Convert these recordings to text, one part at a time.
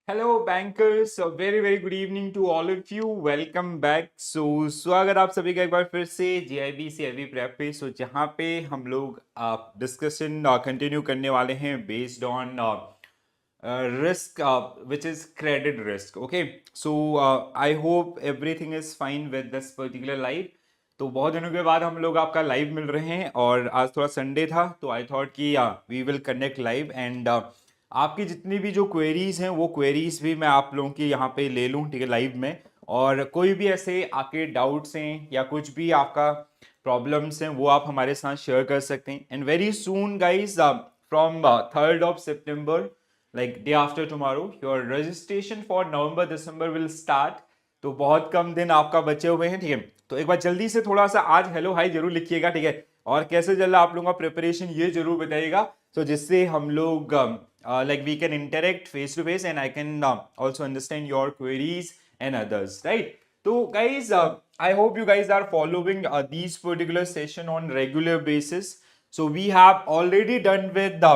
Hello bankers, very good evening to all of you. Welcome back. स्वागत आप सभी का एक बार फिर से जीआईबी सीआईबी प्रेप पे। जहाँ पे हम लोग डिस्कशन कंटिन्यू करने वाले हैं based on risk, which is credit risk. Okay, so I hope everything is fine with this particular live. तो बहुत दिनों के बाद हम लोग आपका लाइव मिल रहे हैं और आज थोड़ा संडे था तो आई थॉट कि we will connect live and आपकी जितनी भी जो क्वेरीज हैं वो क्वेरीज भी मैं आप लोगों की यहाँ पे ले लूँ, ठीक है, लाइव में। और कोई भी ऐसे आपके डाउट्स हैं या कुछ भी आपका प्रॉब्लम्स हैं वो आप हमारे साथ शेयर कर सकते हैं। And very soon guys, from 3rd of September, like day after tomorrow, your registration for November December will start। तो बहुत कम दिन आपका बचे हुए हैं, ठीक है। तो एक बार जल्दी से थोड़ा सा आज हेलो हाई जरूर लिखिएगा, ठीक है। और कैसे चल रहा है आप लोगों का प्रिपरेशन ये जरूर बताइएगा, तो जिससे हम लोग like we can interact face to face and I can also understand your queries and others, right? So guys, I hope you guys are following these particular session on regular basis. So we have already done with the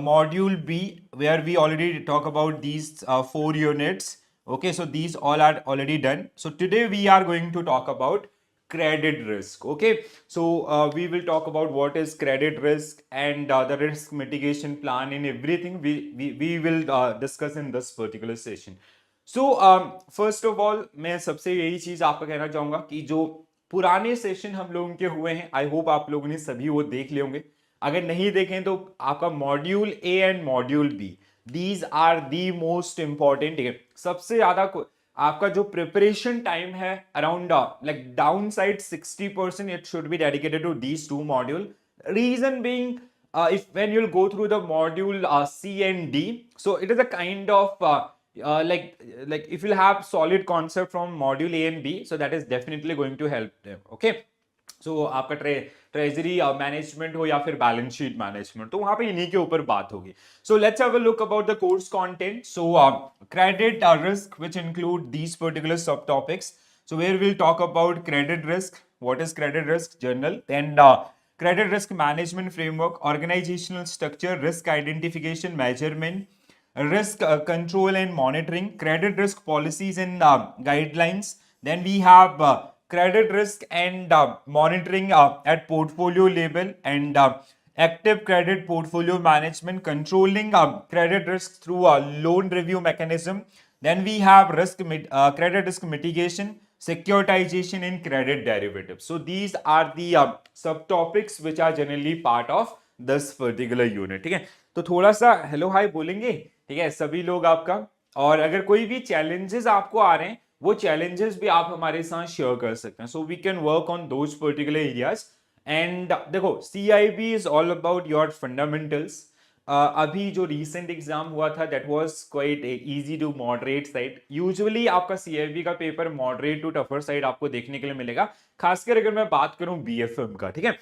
module B, where we already talk about these 4 units. Okay, so these all are already done. So today we are going to talk about credit risk. Okay, so we will talk about what is credit risk and the risk mitigation plan and everything we will discuss in this particular session. So first of all मैं सबसे यही चीज आपको कहना चाहूंगा कि जो पुराने सेशन हम लोगों के हुए हैं, आई होप आप लोगों ने सभी वो देख लिए होंगे। अगर नहीं देखें तो आपका module A and module B, these are the most important, ठीक है। सबसे ज्यादा आपका जो प्रिपरेशन टाइम है around like down side 60% it should be dedicated to these two module. Reason being, if when you'll go through the module C and D, so it is a kind of like if you have solid concept from module A and B, so that is definitely going to help them. Okay, so आपका treasury management हो या फिर balance sheet management, तो वहां पे इन्हीं के ऊपर बात होगी। So let's have a look about the course content. So credit risk which include these particular सब topics. So where we'll talk about credit risk, what is credit risk general, then credit risk management framework, organizational structure, risk identification, measurement, risk control and monitoring, credit risk policies and guidelines. Then we have credit risk and monitoring at portfolio level, and active credit portfolio management, controlling credit risk through a loan review mechanism. Then we have credit risk mitigation, securitization in credit derivatives. So these are the subtopics which are generally part of this particular unit, ठीक है। तो थोड़ा सा hello hi बोलेंगे, ठीक है, सभी लोग आपका। और अगर कोई भी चैलेंजेस आपको आ रहे हैं वो चैलेंजेस भी आप हमारे साथ शेयर कर सकते हैं। So we can work on those particular areas. And देखो, CIB is all about your fundamentals. अभी जो रिसेंट एग्जाम हुआ था that was quite easy to moderate side. Usually आपका सीआईबी का paper moderate to tougher side आपको देखने के लिए मिलेगा, खासकर अगर मैं बात करूं बीएफएम का, ठीक है।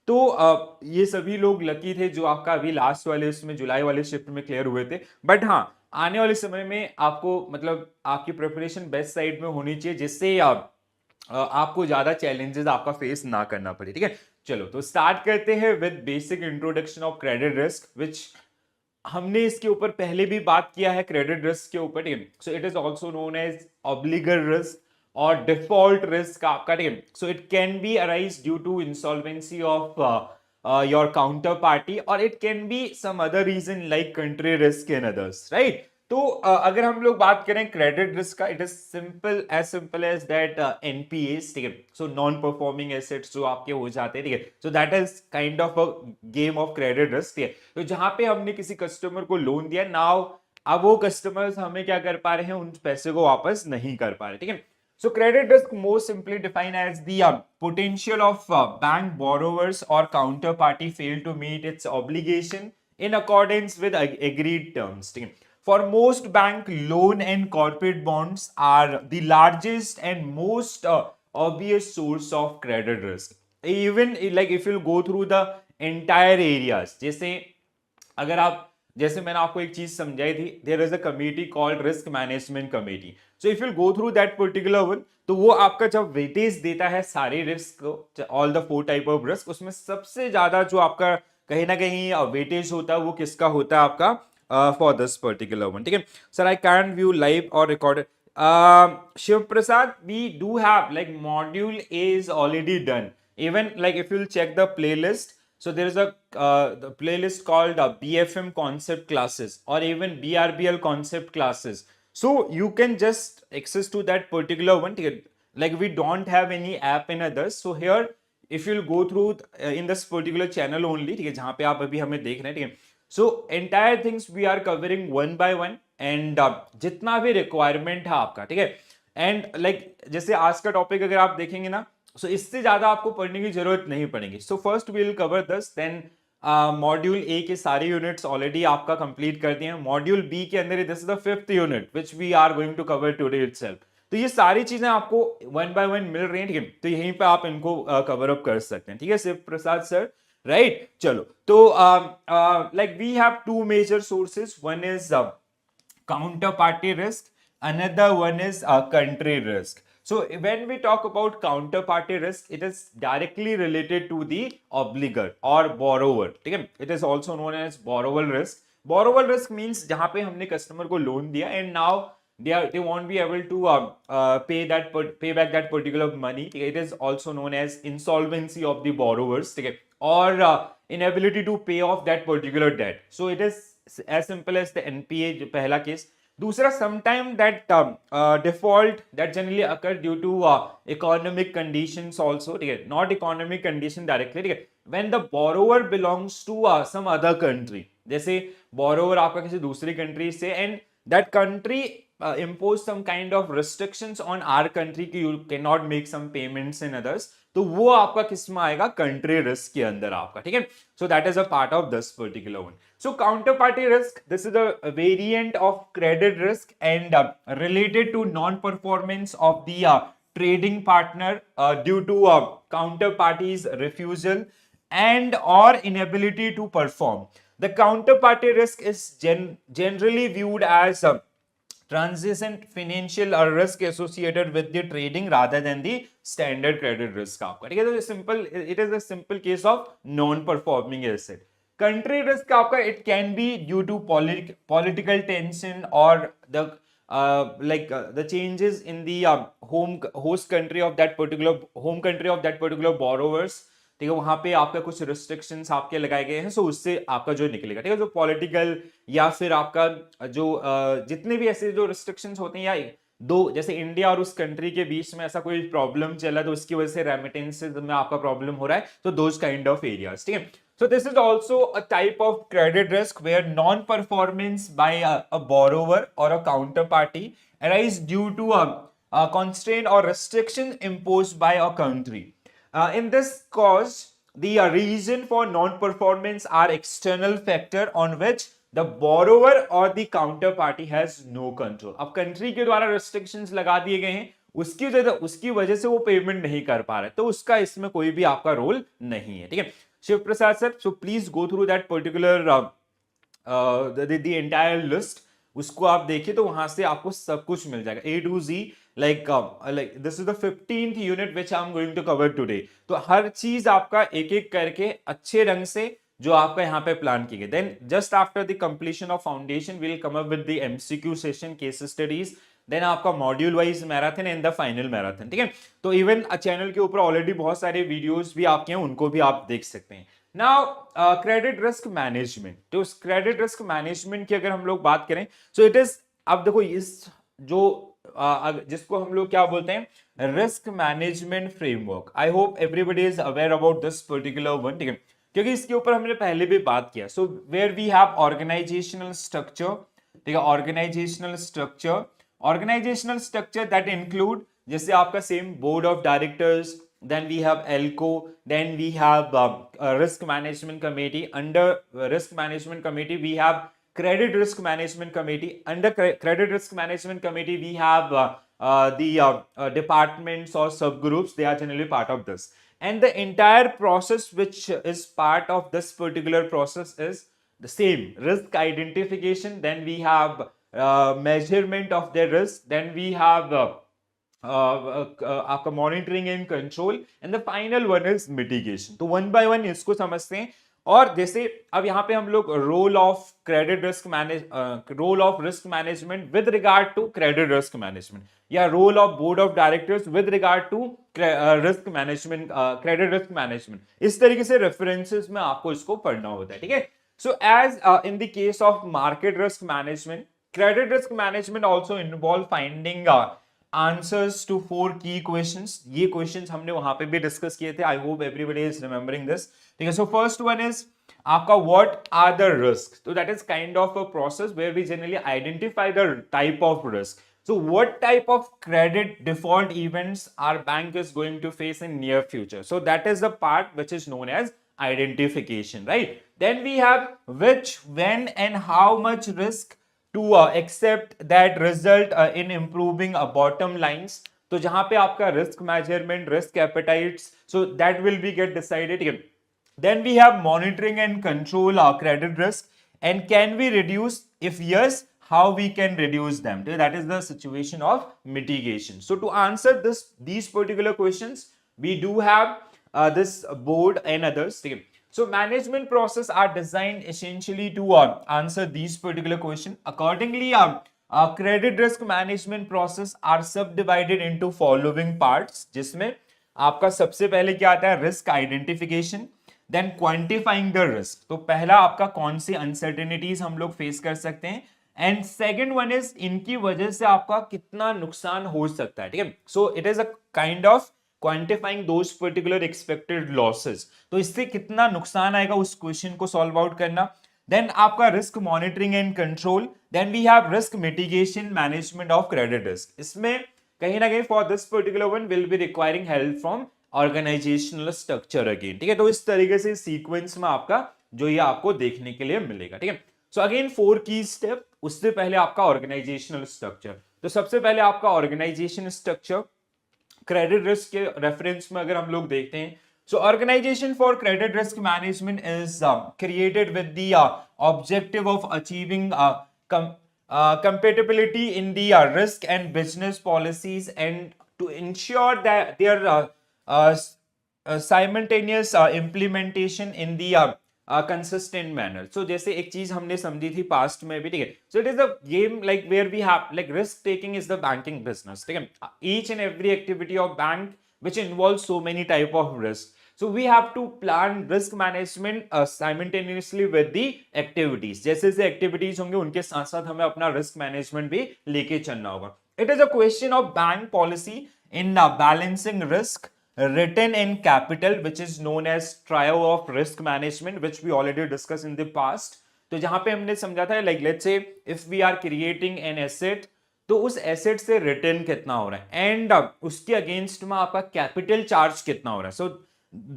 तो ये सभी लोग लकी थे जो आपका अभी लास्ट वाले उसमें जुलाई वाले शिफ्ट में क्लियर हुए थे। बट हाँ, आने वाले समय में आपको मतलब आपकी प्रिपरेशन बेस्ट साइड में होनी चाहिए, जिससे आपको ज्यादा चैलेंजेस आपका फेस ना करना पड़े, ठीक है। चलो तो स्टार्ट करते हैं with basic introduction of credit risk, which हमने इसके ऊपर पहले भी बात किया है क्रेडिट रिस्क के ऊपर, ठीक है। So it is also known as obligor risk और डिफॉल्ट रिस्क आपका, ठीक है। So it can be arise due to insolvency of your counter party, और it can be some other reason like country risk and others, right. तो अगर हम लोग बात करें क्रेडिट रिस्क का, it is simple as that NPS, ठीक है। सो नॉन परफॉर्मिंग एसेट्स जो आपके हो जाते हैं, ठीक है। So that is kind of a game of credit risk, ठीक है। तो जहां पे हमने किसी कस्टमर को लोन दिया, नाउ अब वो कस्टमर्स हमें क्या कर पा रहे हैं, उन पैसे को वापस नहीं कर पा रहे, ठीक है। So credit risk most simply defined as the potential of bank borrowers or counterparty fail to meet its obligation in accordance with agreed terms, ठीक है। For most bank, loan and corporate bonds are the largest and most obvious source of credit risk. Even like if you go through the entire areas, जैसे अगर आप, जैसे मैंने आपको एक चीज समझाई थी, there is a committee called risk management committee. So if you go through that particular one, तो वो आपका जब वेटेज देता है सारे रिस्क को, all the 4 type of risk, उसमें सबसे ज्यादा जो आपका कहीं ना कहीं वेटेज होता है वो किसका होता है, आपका for this particular one. ठीक है sir, I can't view live or recorded. Shiv Prasad, we do have like module A is already done. Even like if you'll check the playlist, so there is a the playlist called BFM concept classes or even BRBL concept classes. So you can just access to that particular one. ठीक है? Like we don't have any app in others. So here if you'll go through in this particular channel only, ठीक है, जहाँ पे आप अभी हमें देख रहे हैं, ठीक है. So entire things we are covering one by one and जितना भी requirement है आपका, ठीक है. And like जैसे आज का टॉपिक अगर आप देखेंगे ना, so इससे ज्यादा आपको पढ़ने की जरूरत नहीं पड़ेगी. So first we will cover this, then module A के सारे यूनिट्स ऑलरेडी आपका कंप्लीट कर दिए हैं. मॉड्यूल बी के अंदर this is the 5th unit which we are going to cover today itself. तो ये सारी चीजें आपको वन बाय वन मिल रही हैं, ठीक है. तो यहीं पे आप इनको कवर अप कर सकते हैं, ठीक है शिव प्रसाद सर, राइट. चलो तो like we have two major sources. One is counter party risk, another one is country risk. So when we talk about counterparty risk, it is directly related to the obligor or borrower, ठीक है. It is also known as borrower risk. Borrower risk means जहाँ पे हमने customer को loan दिया and now they won't be able to pay back that particular money. It is also known as insolvency of the borrowers, ठीक है, or inability to pay off that particular debt. So it is as simple as the NPA जो पहला case. दूसरा sometime that default that generally occur due to economic conditions also, ठीक है, not economic condition directly, ठीक है. When the borrower belongs to some other country, जैसे borrower आपका किसी दूसरी country से and that country impose some kind of restrictions on our country कि you cannot make some payments in others, तो वो आपका किस में आएगा, कंट्री रिस्क के अंदर आपका, ठीक है. So that is a part of this particular one. So counterparty risk, this is a variant of credit risk and related to non-performance of the trading partner due to counterparty's refusal and or inability to perform. The counterparty risk is generally viewed as transient financial risk associated with the trading rather than the standard credit risk आपका, ठीक है. तो simple, it is a simple case of non-performing asset. Country risk आपका it can be due to political tension or the the changes in the host country of that particular home country of that particular borrowers, ठीक है. वहां पे आपका कुछ restrictions आपके लगाए गए हैं, सो उससे आपका जो निकलेगा, ठीक है, जो पॉलिटिकल या फिर आपका जो जितने भी ऐसे जो रिस्ट्रिक्शंस होते हैं या दो, जैसे इंडिया और उस कंट्री के बीच में ऐसा कोई प्रॉब्लम चला तो उसकी वजह से रेमिटेंसेस में आपका प्रॉब्लम हो रहा है, तो दोज काइंड ऑफ एरियाज, ठीक है. So this is also a type of credit risk where non-performance by a borrower or a counterparty arise due to a constraint or restriction imposed by a country. In this cause, the reason for non-performance are external factor on which the borrower or the counterparty has no control. अब country के द्वारा restrictions लगा दिए गए हैं, उसकी वजह से वो पेमेंट नहीं कर पा रहे, तो उसका इसमें कोई भी आपका रोल नहीं है, ठीक है. Shiv Prasad sir, so please go through that particular the entire list. उसको आप देखिए तो वहां से आपको सब कुछ मिल जाएगा A to Z. like this is the 15th unit which I'm going to cover today. तो हर चीज आपका एक एक करके अच्छे ढंग से जो आपका यहाँ पे प्लान की गई. Then just after the completion of foundation will come up with the MCQ session, case studies, then आपका module wise marathon and the final marathon, ठीक है. तो इवन चैनल के ऊपर ऑलरेडी बहुत सारे वीडियोस भी आपके हैं, उनको भी आप देख सकते हैं. Now credit risk management. तो क्रेडिट रिस्क मैनेजमेंट की अगर हम लोग बात करें, सो इट इज, अब देखो इस जो जिसको हम लोग क्या बोलते हैं, risk management framework. I hope everybody is aware about this particular one, ठीक है, क्योंकि इसके ऊपर हमने पहले भी बात किया. So where we have organisational structure, ठीक है, ऑर्गेनाइजेशनल स्ट्रक्चर दैट इंक्लूड, जैसे आपका same board of directors, then we have ELCO, then we have risk management committee. Under risk management committee we have credit risk management committee. Under credit risk management committee we have the departments or subgroups. They are generally part of this, and the entire process which is part of this particular process is the same: risk identification, then we have measurement of the risk, then we have आपका monitoring and control, and the final one is mitigation. तो one by one इसको समझते हैं. और जैसे अब यहाँ पे हम लोग role of risk management with regard to credit risk management, या role of board of directors with regard to risk management, credit risk management, इस तरीके से रेफरेंसेस में आपको इसको पढ़ना होता है, ठीक है। So as in the case of market risk management, credit risk management also involve finding answers to 4 key questions. ये questions हमने वहां पे भी discuss किए थे. I hope everybody is remembering this. ठीक है. So first one is आपका what are the risks? So that is kind of a process where we generally identify the type of risk. So what type of credit default events our bank is going to face in near future? So that is the part which is known as identification, right? Then we have which, when and how much risk to accept that result in improving bottom lines. तो जहां पे आपका risk measurement, risk appetites, so that will be get decided here. Then we have monitoring and control credit risk, and can we reduce? If yes, how we can reduce them? That is the situation of mitigation. So to answer these particular questions, we do have this board and others. So management process are designed essentially to answer these particular question. Accordingly, credit risk management process are subdivided into following parts, जिसमें आपका सबसे पहले क्या आता है? Risk identification, then quantifying the risk. तो पहला आपका कौन सी अनसर्टेनिटीज हम लोग फेस कर सकते हैं, एंड सेकेंड वन इज इनकी वजह से आपका कितना नुकसान हो सकता है, ठीक है. So it is a kind of quantifying those particular expected losses. तो इससे कितना नुकसान आएगा उस क्वेश्चन को सॉल्व आउट करना. देन आपका risk monitoring and control. Then we have risk mitigation management of credit risk. इसमें कहीं ना कहीं for this particular one will be requiring help from organisational structure again, ठीक है. तो इस तरीके से सीक्वेंस में आपका जो ये आपको देखने के लिए मिलेगा, ठीक है. सो अगेन 4 की स्टेप. उससे पहले आपका ऑर्गेनाइजेशनल स्ट्रक्चर. तो सबसे पहले आपका ऑर्गेनाइजेशन स्ट्रक्चर क्रेडिट रिस्क के रेफरेंस में अगर हम लोग देखते हैं, so organization for credit risk management is created with the objective of achieving compatibility in the risk and business policies, and to ensure that their simultaneous implementation in the consistent manner. So जैसे एक चीज हमने समझी थी past में भी, ठीक है. So it is a game like where we have like risk taking is the banking business, ठीक है. Each and every activity of bank which involves so many type of risk. So we have to plan risk management simultaneously with the activities. जैसे जैसे activities होंगे उनके साथ साथ हमें अपना risk management भी लेके चलना होगा. It is a question of bank policy in balancing risk, written in capital, which is known as trio of risk management, which we already discussed in the past. तो जहां पे हमने समझा था like let's say if we are creating an asset, तो उस asset से return कितना हो रहा है, एंड उसके अगेंस्ट में आपका कैपिटल चार्ज कितना हो रहा है. सो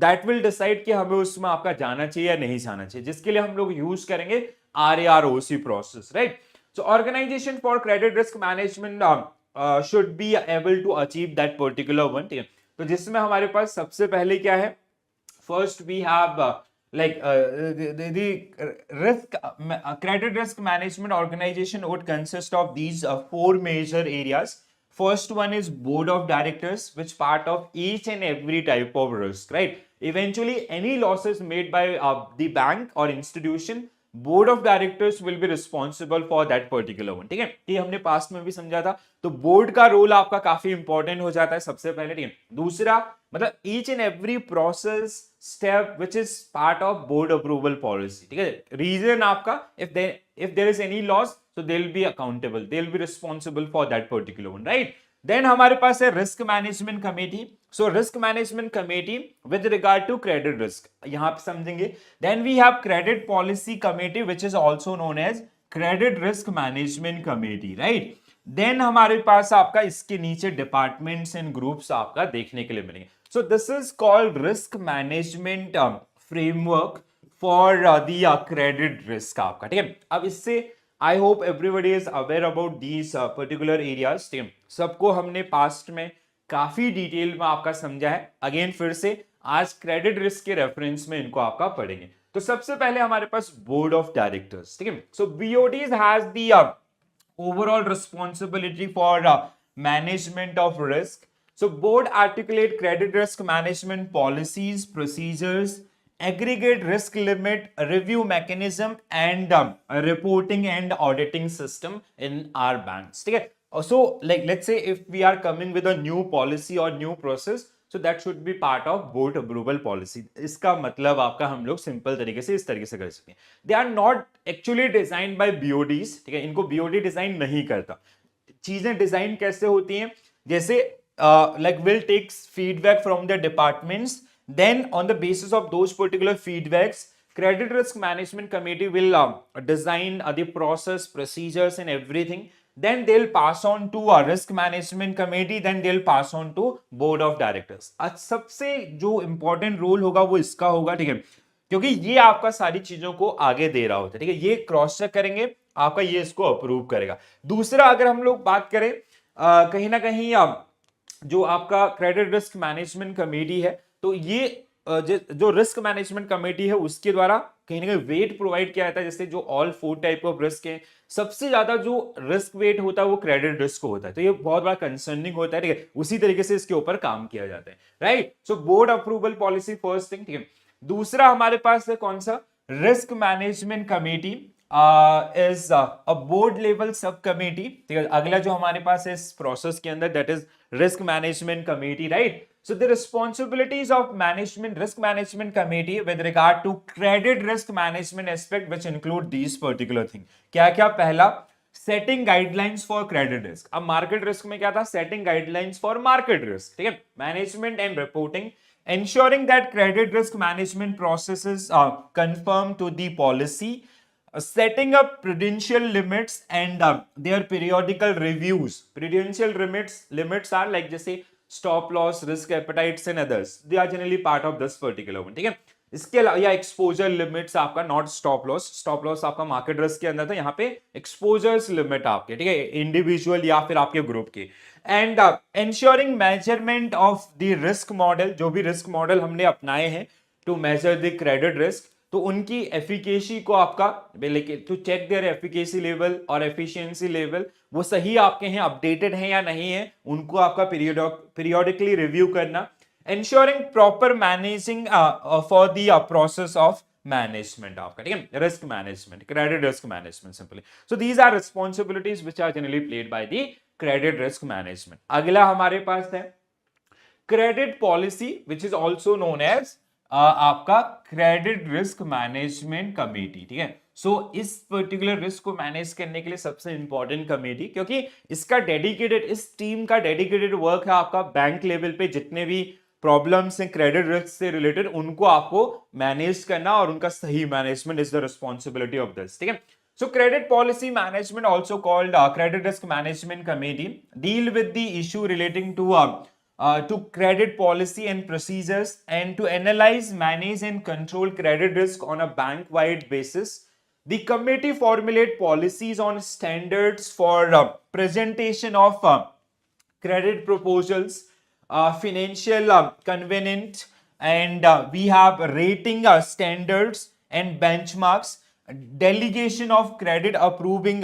दैट विल डिसाइड कि हमें उसमें आपका जाना चाहिए या नहीं जाना चाहिए, जिसके लिए हम लोग यूज करेंगे RAROC process, right. So organisation for credit risk management should be able to achieve that particular one, ठीक है. तो जिसमें हमारे पास सबसे पहले क्या है, first we have like the risk credit risk management organization would consist of these 4 major areas. First one is board of directors, which part of each and every type of risk, right? Eventually any losses made by the bank or institution, board of directors will be responsible for that particular one, ठीक है. ये हमने past में भी समझा था. तो board का रोल आपका काफी इंपॉर्टेंट हो जाता है सबसे पहले, ठीक है. दूसरा मतलब each and every process step which is part of board approval policy, ठीक है. रीजन आपका if there is any loss, so they will be accountable, they will be responsible for that particular one, right? Then हमारे पास है risk management committee. So risk management committee with regard to credit risk, यहां पे समझेंगे. Then we have credit policy committee which is also known as credit risk management committee, right. Then हमारे पास आपका इसके नीचे डिपार्टमेंट्स एंड ग्रुप्स आपका देखने के लिए मिलेंगे. सो this is called risk management framework for the credit risk आपका, ठीक है. अब इससे I hope everybody is aware about these particular areas. सबको हमने पास्ट में काफी डिटेल में आपका समझा है. अगेन फिर से आज क्रेडिट रिस्क के रेफरेंस में इनको आपका पढ़ेंगे. तो सबसे पहले हमारे पास बोर्ड ऑफ डायरेक्टर्स, ठीक है. सो BODs has the overall responsibility for management of risk. So board articulate credit risk management policies, procedures aggregate risk limit, review mechanism and reporting and auditing system in our banks. ठीक है. So like let's say if we are coming with a new policy or new process, so that should be part of board approval policy. इसका मतलब आपका हम लोग simple तरीके से इस तरीके से कर सकते हैं. They are not actually designed by BODs. ठीक है, इनको BOD डिजाइन नहीं करता. चीजें डिजाइन कैसे होती हैं, जैसे like will takes feedback from the departments, then on the basis of those particular feedbacks, credit risk management committee will design the process, procedures and everything. Then they'll pass on to a risk management committee, then they'll pass on to board of directors. आज सबसे जो important role होगा वो इसका होगा. ठीक है, क्योंकि ये आपका सारी चीजों को आगे दे रहा होता है. ठीक है, ये क्रॉस चेक करेंगे आपका, ये इसको अप्रूव करेगा. दूसरा अगर हम लोग बात करें कहीं ना कहीं जो आपका क्रेडिट रिस्क मैनेजमेंट कमेटी है, तो ये जो रिस्क मैनेजमेंट कमेटी है उसके द्वारा कहीं ना कहीं वेट प्रोवाइड किया जाता है. जैसे जो ऑल 4 टाइप ऑफ रिस्क है, सबसे ज्यादा जो रिस्क वेट होता है वो क्रेडिट रिस्क को होता है. तो ये बहुत बड़ा कंसर्निंग होता है. ठीक है, उसी तरीके से इसके ऊपर काम किया जाता है. Right, so board approval policy first thing. ठीक है, दूसरा हमारे पास है कौन सा, risk management committee is a board level sub committee. ठीक है, अगला जो हमारे पास है इस प्रोसेस के अंदर, that is risk management committee. Right, so the responsibilities of risk management committee with regard to credit risk management aspect which include these particular thing. क्या क्या, पहला setting guidelines for credit risk. अब market risk में क्या था, setting guidelines for market risk. ठीक है, management and reporting, ensuring that credit risk management processes conform to the policy, setting up prudential limits and their periodical reviews. Prudential limits are like जैसे stop loss, risk appetites and others. They are generally part of this particular one. ठीक है, इसके अलावा या exposure limits आपका, not stop loss आपका market risk के अंदर था, यहाँ पे एक्सपोजर्स लिमिट आपके. ठीक है, इंडिविजुअल या फिर आपके ग्रुप के. And ensuring measurement of the risk model, जो भी रिस्क मॉडल हमने अपनाए हैं to measure the credit risk, तो उनकी एफिकेसी को आपका to check their efficacy level और एफिशिएंसी लेवल, वो सही आपके हैं, अपडेटेड हैं या नहीं है, उनको आपका पीरियोडिकली रिव्यू करना. ensuring proper managing for the process of management आपका. ठीक है, risk management, credit risk management simply. So these are responsibilities which are generally played by the credit risk management. अगला हमारे पास है credit policy which is also known as आपका credit risk management committee. ठीक है, सो इस पर्टिकुलर रिस्क को manage करने के लिए सबसे इंपॉर्टेंट कमेटी, क्योंकि इसका डेडिकेटेड, इस टीम का डेडिकेटेड वर्क है आपका बैंक लेवल पे जितने भी प्रॉब्लम्स हैं क्रेडिट रिस्क से रिलेटेड, उनको आपको मैनेज करना और उनका सही management is the responsibility of this. ठीक है, so credit policy management also called credit risk management committee deal with the issue relating to credit policy and procedures and to analyze, manage and control credit risk on a bank-wide basis. The committee formulate policies on standards for presentation of credit proposals, financial covenant, and we have rating standards and benchmarks, delegation of credit approving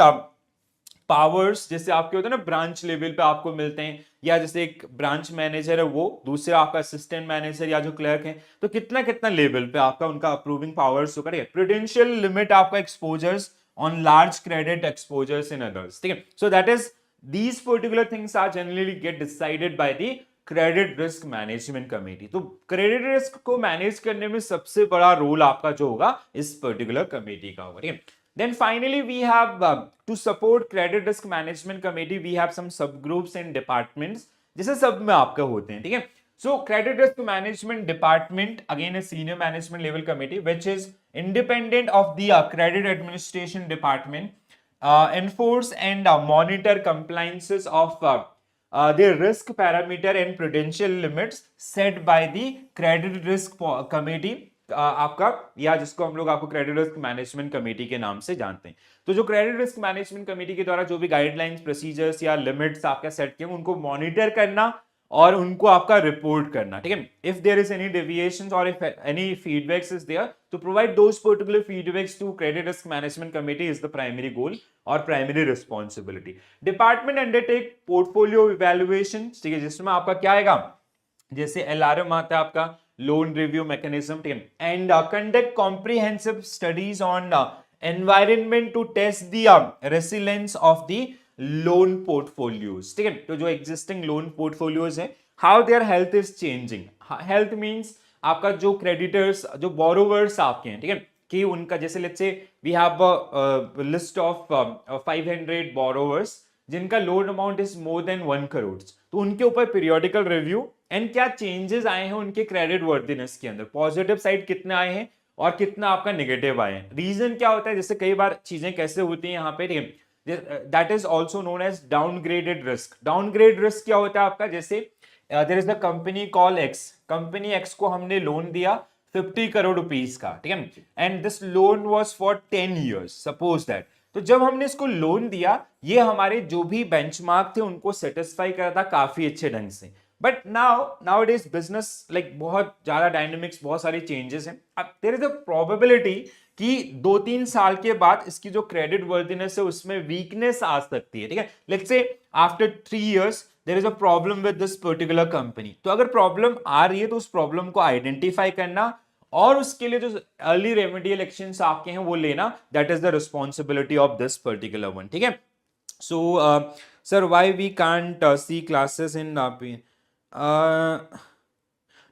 powers, जैसे आपके होते हैं ना branch level पे आपको मिलते हैं, या जैसे एक ब्रांच मैनेजर है वो, दूसरा आपका असिस्टेंट मैनेजर या जो क्लर्क है, तो कितना कितना लेवल पे आपका उनका अप्रूविंग पावर्स होगा. प्रूडेंशियल लिमिट आपका exposures on large credit exposures in others. ठीक है, so that is these particular things are generally get decided by the credit risk management committee. तो क्रेडिट रिस्क को मैनेज करने में सबसे बड़ा रोल आपका जो होगा इस पर्टिकुलर कमेटी का होगा. ठीक है, then finally we have to support credit risk management committee we have some subgroups and departments जैसे सब में आपका होते हैं. ठीक है, so credit risk management department again a senior management level committee which is independent of the credit administration department, enforce and monitor compliances of the risk parameter and prudential limits set by the credit risk committee आपका, या जिसको हम लोग आपको credit risk management committee के नाम से जानते हैं. तो जो क्रेडिट रिस्क मैनेजमेंट कमेटी के द्वारा जो भी गाइडलाइंस, प्रोसीजर्स या लिमिट्स आपका सेट किए उनको मॉनिटर करना और उनको आपका रिपोर्ट करना. ठीक है, if there is any deviations और if any feedbacks is there तो provide those particular feedbacks to credit risk management committee is the primary goal और primary responsibility. Department undertake portfolio evaluation. ठीक है, जिसमें आपका क्या आएगा, जैसे एलआरएम आता है आपका लोन रिव्यू मैकेनिज्म, ठीक है, and conduct comprehensive studies on environment to test the resilience of the loan portfolios, ठीक है। तो जो एग्जिस्टिंग लोन पोर्टफोलियोज है, how their health is changing. Health means आपका जो क्रेडिटर्स, जो बोरोवर्स आपके हैं, ठीक है, कि उनका जैसे let's say we have list of 500 borrowers जिनका loan amount is more than 1 crore, तो उनके ऊपर पीरियोडिकल रिव्यू एंड क्या चेंजेस आए हैं उनके क्रेडिट वर्दीनेस के अंदर, पॉजिटिव साइड कितने आए हैं और कितना आपका नेगेटिव आए हैं। रीजन क्या होता है, जैसे कई बार चीजें कैसे होती हैं यहाँ पे, ठीक है, that is also known as downgraded risk. Downgrade risk क्या होता है आपका, जैसे there is the company call X, company X को हमने लोन दिया 50 करोड़ रुपीस का, ठीक है, and this loan was for 10 years, suppose that. तो जब हमने इसको लोन दिया, ये हमारे जो भी बेंचमार्क थे उनको सेटिस्फाई करा था काफी अच्छे ढंग से, but now it is business like बहुत ज्यादा डायनेमिक्स, बहुत सारी चेंजेस हैं। अब देयर इज अ प्रोबेबिलिटी कि 2-3 साल के बाद इसकी जो क्रेडिट वर्दीनेस है उसमें वीकनेस आ सकती है, ठीक है। Let's say after 3 years there is a problem with this particular company. तो अगर प्रॉब्लम आ रही है तो उस प्रॉब्लम को आइडेंटिफाई करना और उसके लिए जो अर्ली रेमेडियल एक्शंस आपके हैं वो लेना, that is the responsibility of this particular one, ठीक है। So sir why we can't see classes in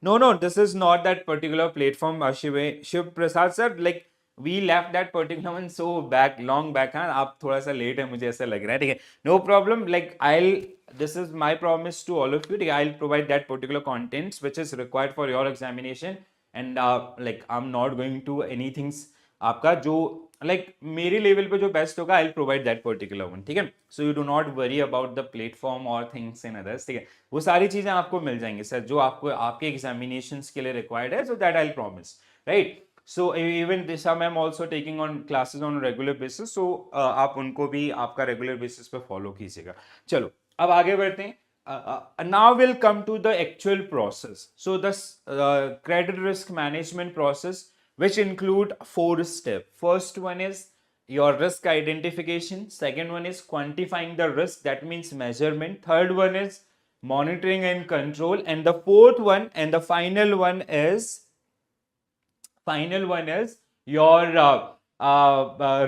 no, this is not that particular platform, Shiv Prasad sir, like we left that particular one so back, long back, हाँ, आप थोड़ा सा late है मुझे ऐसा लग रहा है, ठीक है, no problem, like this is my promise to all of you, ठीक है, I'll provide that particular contents which is required for your examination, and like I'm not going to anything आपका जो लाइक मेरे लेवल पे जो best होगा I provide that particular one, ठीक है। So you do not worry about the platform और things in others, ठीक है, वो सारी चीजें आपको मिल जाएंगी सर जो आपको आपके एग्जामिनेशंस के लिए रिक्वायर्ड है, so that I promise, right. So even Disha ma'am also taking on classes on regular basis, so आप उनको भी आपका रेगुलर बेसिस पे फॉलो कीजिएगा। चलो अब आगे बढ़ते हैं। Now we'll come to the actual process. So this credit risk management process, which include 4 steps. First one is your risk identification. Second one is quantifying the risk, that means measurement. Third one is monitoring and control, and the fourth one and the final one is your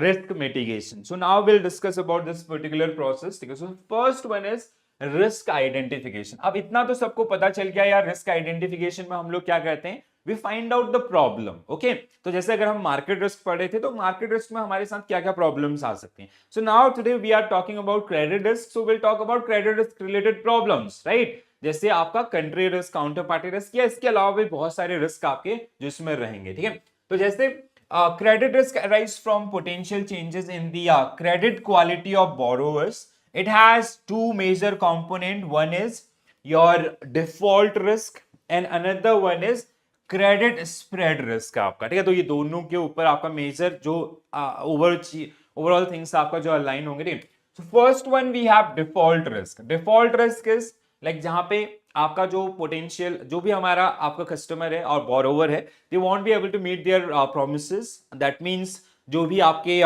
risk mitigation. So now we'll discuss about this particular process. So first one is risk identification. अब इतना तो सबको पता चल गया यार, risk identification में हम लोग क्या करते हैं, we find out the problem, okay. तो जैसे अगर हम मार्केट रिस्क पढ़े थे तो मार्केट रिस्क में हमारे साथ क्या क्या प्रॉब्लम्स आ सकते हैं। So now today we are talking about credit risk, so will talk about credit risk related problems, right. जैसे आपका country risk, counter party risk, या इसके अलावा भी बहुत सारे रिस्क आपके जिसमें रहेंगे, ठीक है। तो जैसे credit risk arise from potential changes in the credit quality of borrowers. It has 2 major components. One is your default risk and another one is credit spread risk आपका, ठीक है। तो ये दोनों के ऊपर आपका मेजर जो ओवरऑल थिंग्स आपका जो अलाइन होंगे, ठीक है। So first one we have default risk. Default risk is like जहां पे आपका जो पोटेंशियल जो भी हमारा आपका कस्टमर है और बोरोवर है, they won't be able to meet their promises. That means जो भी आपके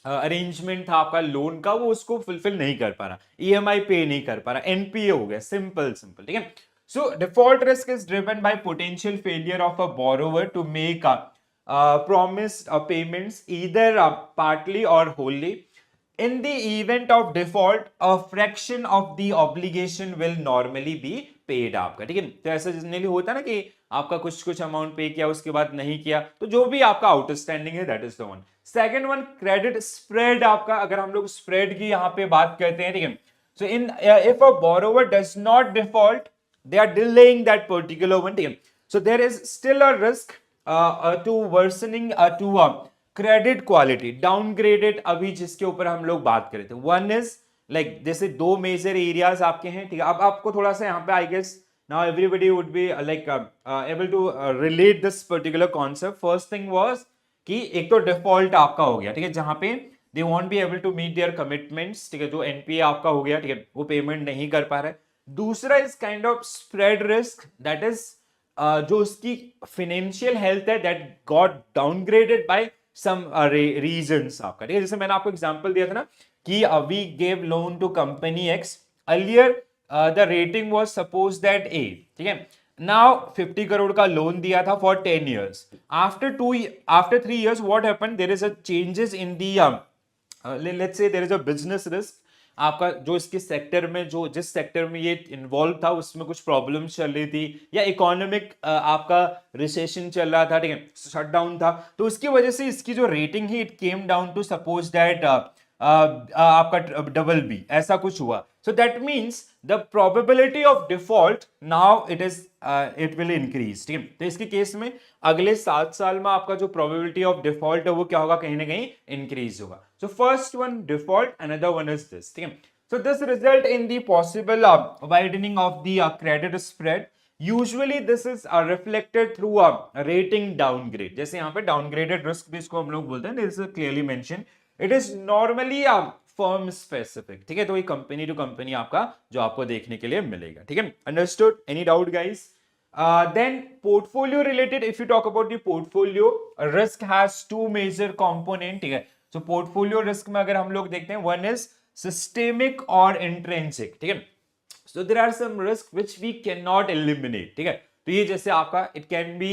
अरेंजमेंट था आपका लोन का, वो उसको फुलफिल नहीं कर पा रहा, ईएमआई पे नहीं कर पा रहा, एनपीए हो गया, सिंपल, ठीक है। So default risk is driven by potential failure of a borrower to make promised payments either partly or wholly. In the event of default, a fraction of the obligation will normally be paid आपका, ठीक है। तो ऐसा generally होता है ना कि आपका कुछ अमाउंट पे किया उसके बाद नहीं किया, तो जो भी आपका आउटस्टैंडिंग है that is the one. Second one credit spread आपका, अगर हम लोग स्प्रेड की यहाँ पे बात करते हैं, ठीक है। So in if a borrower does not default, they are delaying that particular one, ठीक है। So there is still a risk to worsening to credit quality downgraded, अभी जिसके ऊपर हम लोग बात कर रहे थे। वन इज लाइक जैसे 2 मेजर एरियाज आपके हैं, ठीक है। अब आपको थोड़ा सा यहाँ पे I guess now everybody would be like able to relate this particular concept. First thing was कि एक तो डिफॉल्ट आपका हो गया, ठीक है, जहां पे they won't be able to meet their commitments, ठीक है, जो एनपीए आपका हो गया, ठीक है, वो पेमेंट नहीं कर पा रहा है। दूसरा is kind of spread risk, that is जो उसकी फाइनेंशियल हेल्थ है that got downgraded by some reasons आपका, ठीक है। जैसे मैंने आपको एग्जांपल दिया था ना कि we gave loan to company X, earlier the rating was suppose that A, ठीक है, नाउ 50 करोड़ का लोन दिया था for 10 years. After 3 years, what happened? There is a changes in the let's say there is a business risk. आपका जो इसके sector में जो जिस सेक्टर में ये इन्वॉल्व था उसमें कुछ प्रॉब्लम चल रही थी या इकोनॉमिक आपका रिसेशन चल रहा था, ठीक है, शटडाउन था, तो उसकी वजह से इसकी जो रेटिंग है it came down to suppose that आपका डबल बी, ऐसा कुछ हुआ. So that means the probability of default now it will increase, ठीक है. तो इसके केस में अगले 7 साल में आपका जो प्रोबेबिलिटी ऑफ डिफॉल्ट है वो क्या होगा, कहीं ना कहीं इंक्रीज होगा. So first one default, another one is this, ठीक है. So this result in the possible widening of the credit spread. Usually this is reflected through a rating downgrade. जैसे यहाँ पे downgraded risk भी इसको हम लोग बोलते हैं. This is clearly mentioned. It is normally firm specific. ठीक है, तो ये कंपनी टू कंपनी आपका जो आपको देखने के लिए मिलेगा. ठीक है, understood? Any doubt, guys? Then portfolio related. If you talk about the portfolio, risk has two major component. ठीक है, so portfolio risk में अगर हम लोग देखते हैं, one is systemic और intrinsic, ठीक है. So there are some risks which we cannot eliminate, ठीक है. तो ये जैसे आपका it can be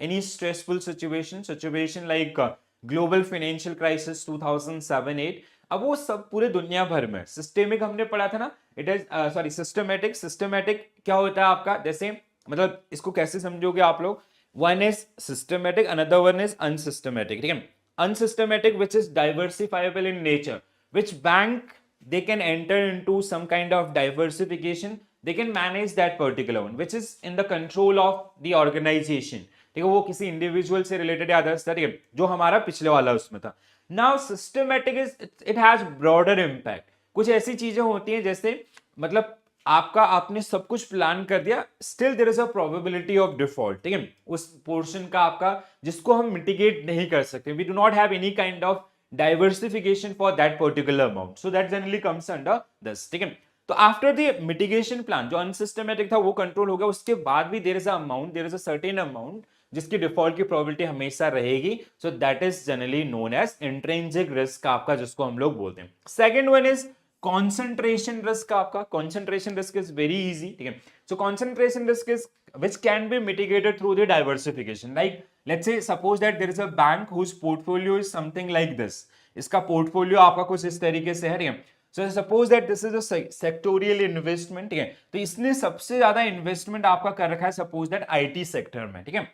any stressful situation like global financial crisis 2007-8. अब वो सब पूरे दुनिया भर में. सिस्टेमिक हमने पढ़ा था ना, इट इज सॉरी सिस्टमेटिक क्या होता है आपका, जैसे मतलब इसको कैसे समझोगे आप लोग, one is systematic, another one is unsystematic, ठीक है. Unsystematic which is diversifiable in nature, which bank they can enter into some kind of diversification, they can manage that particular one which is in the control of the organization, ठीक है, वो किसी individual से related या others, ठीक है, जो हमारा पिछले वाला उसमें था. Now systematic is it has broader impact. कुछ ऐसी चीजें होती हैं जैसे मतलब आपने सब कुछ प्लान कर दिया, still there is a probability of default, ठीक है, उस पोर्शन का आपका जिसको हम मिटिगेट नहीं कर सकते. We do not have any kind of diversification for that particular amount, so that generally comes under this, ठीक है. तो आफ्टर द मिटिगेशन प्लान जो अनसिस्टमेटिक था वो कंट्रोल हो गया, उसके बाद भी there is a amount, there is a certain amount जिसकी डिफॉल्ट की प्रोबेबिलिटी हमेशा रहेगी. So that is generally known as intrinsic risk आपका, जिसको हम लोग बोलते हैं. Second one is concentration risk. आपका concentration risk is very easy, ठीक है. So concentration risk is which can be mitigated through the diversification. Like let's say suppose that there is a bank whose portfolio is something like this. इसका portfolio आपका कुछ इस तरीके से है, ठीक है. So suppose that this is a sectorial investment, ठीक है, तो इसने सबसे ज्यादा इन्वेस्टमेंट आपका कर रखा है सपोज दैट आईटी सेक्टर में, ठीक है.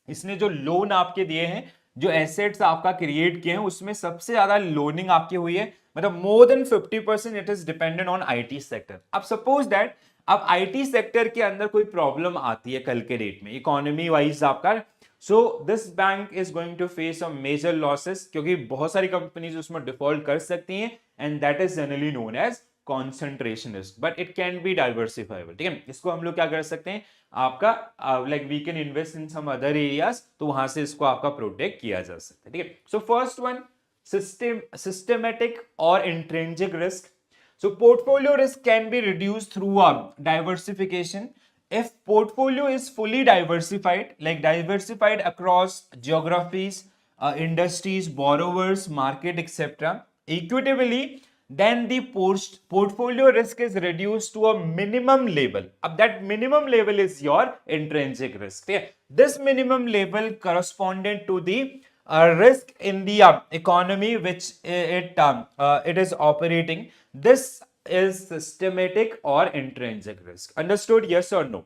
इसने जो लोन आपके दिए हैं, जो एसेट्स आपका क्रिएट किए हैं, उसमें सबसे ज्यादा लोनिंग आपकी हुई है, मतलब more than 50% it is dependent on IT sector. अब सपोज दैट अब आईटी सेक्टर के अंदर कोई प्रॉब्लम आती है कल के डेट में इकोनॉमी वाइज आपका, so this bank is going to face some major losses, क्योंकि बहुत सारी कंपनीज उसमें डिफॉल्ट कर सकती हैं, and that is generally known as concentration risk, but it can be diversifiable, ठीक है. इसको हम लोग क्या कर सकते हैं, आपका like we can invest in some other areas, तो वहां से इसको आपका प्रोटेक्ट किया जा सकता है, ठीक है. So first one systematic or intrinsic risk. So portfolio risk can be reduced through diversification. If portfolio is fully diversified, like diversified across geographies, industries, borrowers, market, etc., equitably, then the portfolio risk is reduced to a minimum level. अब that minimum level is your intrinsic risk. This minimum level correspondent to the risk in the economy which it is operating. This is systematic or intrinsic risk. Understood? Yes or no?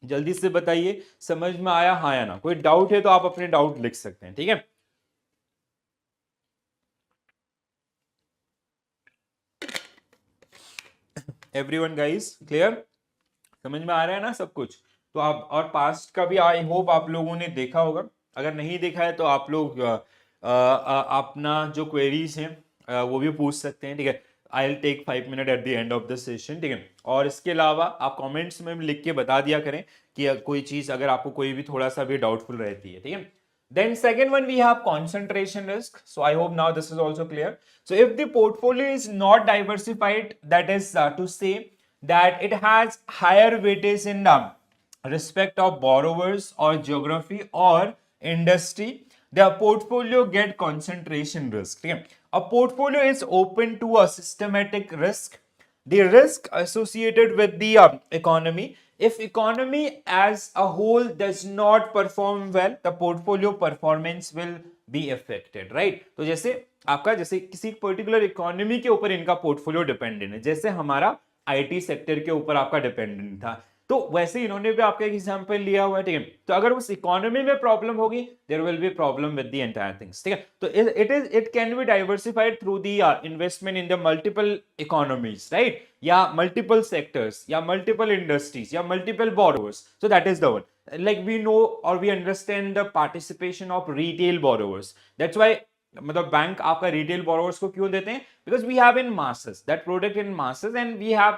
जल्दी से बताइए, समझ में आया हाँ या ना. कोई डाउट है तो आप अपने डाउट लिख सकते हैं, ठीक है. एवरीवन गाइस क्लियर, समझ में आ रहा है ना सब कुछ. तो आप और पास्ट का भी आई होप आप लोगों ने देखा होगा. अगर नहीं देखा है तो आप लोग अपना जो क्वेरीज हैं वो भी पूछ सकते हैं, ठीक है. I will take 5 minute at the end of the session, ठीक है. और इसके अलावा आप कमेंट्स में लिख के बता दिया करें कि कोई चीज अगर आपको कोई भी थोड़ा सा भी डाउटफुल रहती है, ठीक है. Then second one we have concentration risk. So I hope now this is also clear. So if the portfolio is not diversified, that is to say that it has higher weightage in respect of borrowers or geography or industry, the portfolio get concentration risk. Okay? A portfolio is open to a systematic risk. The risk associated with the economy if economy as a whole does not perform well, the portfolio performance will be affected, right? तो जैसे आपका जैसे किसी particular economy के ऊपर इनका portfolio dependent है, जैसे हमारा आईटी सेक्टर के ऊपर आपका डिपेंडेंट था, तो वैसे इन्होंने भी आपका एक एग्जांपल लिया हुआ है, ठीक है। तो अगर उस इकोनॉमी में प्रॉब्लम होगी, there will be problem with the entire things, ठीक है। तो it can be diversified through the investment in the multiple economies, right, या मल्टीपल सेक्टर्स या मल्टीपल इंडस्ट्रीज या multiple borrowers, so that is the one, like we know or we understand the participation of retail borrowers, that's why मतलब bank आपका retail borrowers को क्यों देते हैं, because we have in masses that product in masses and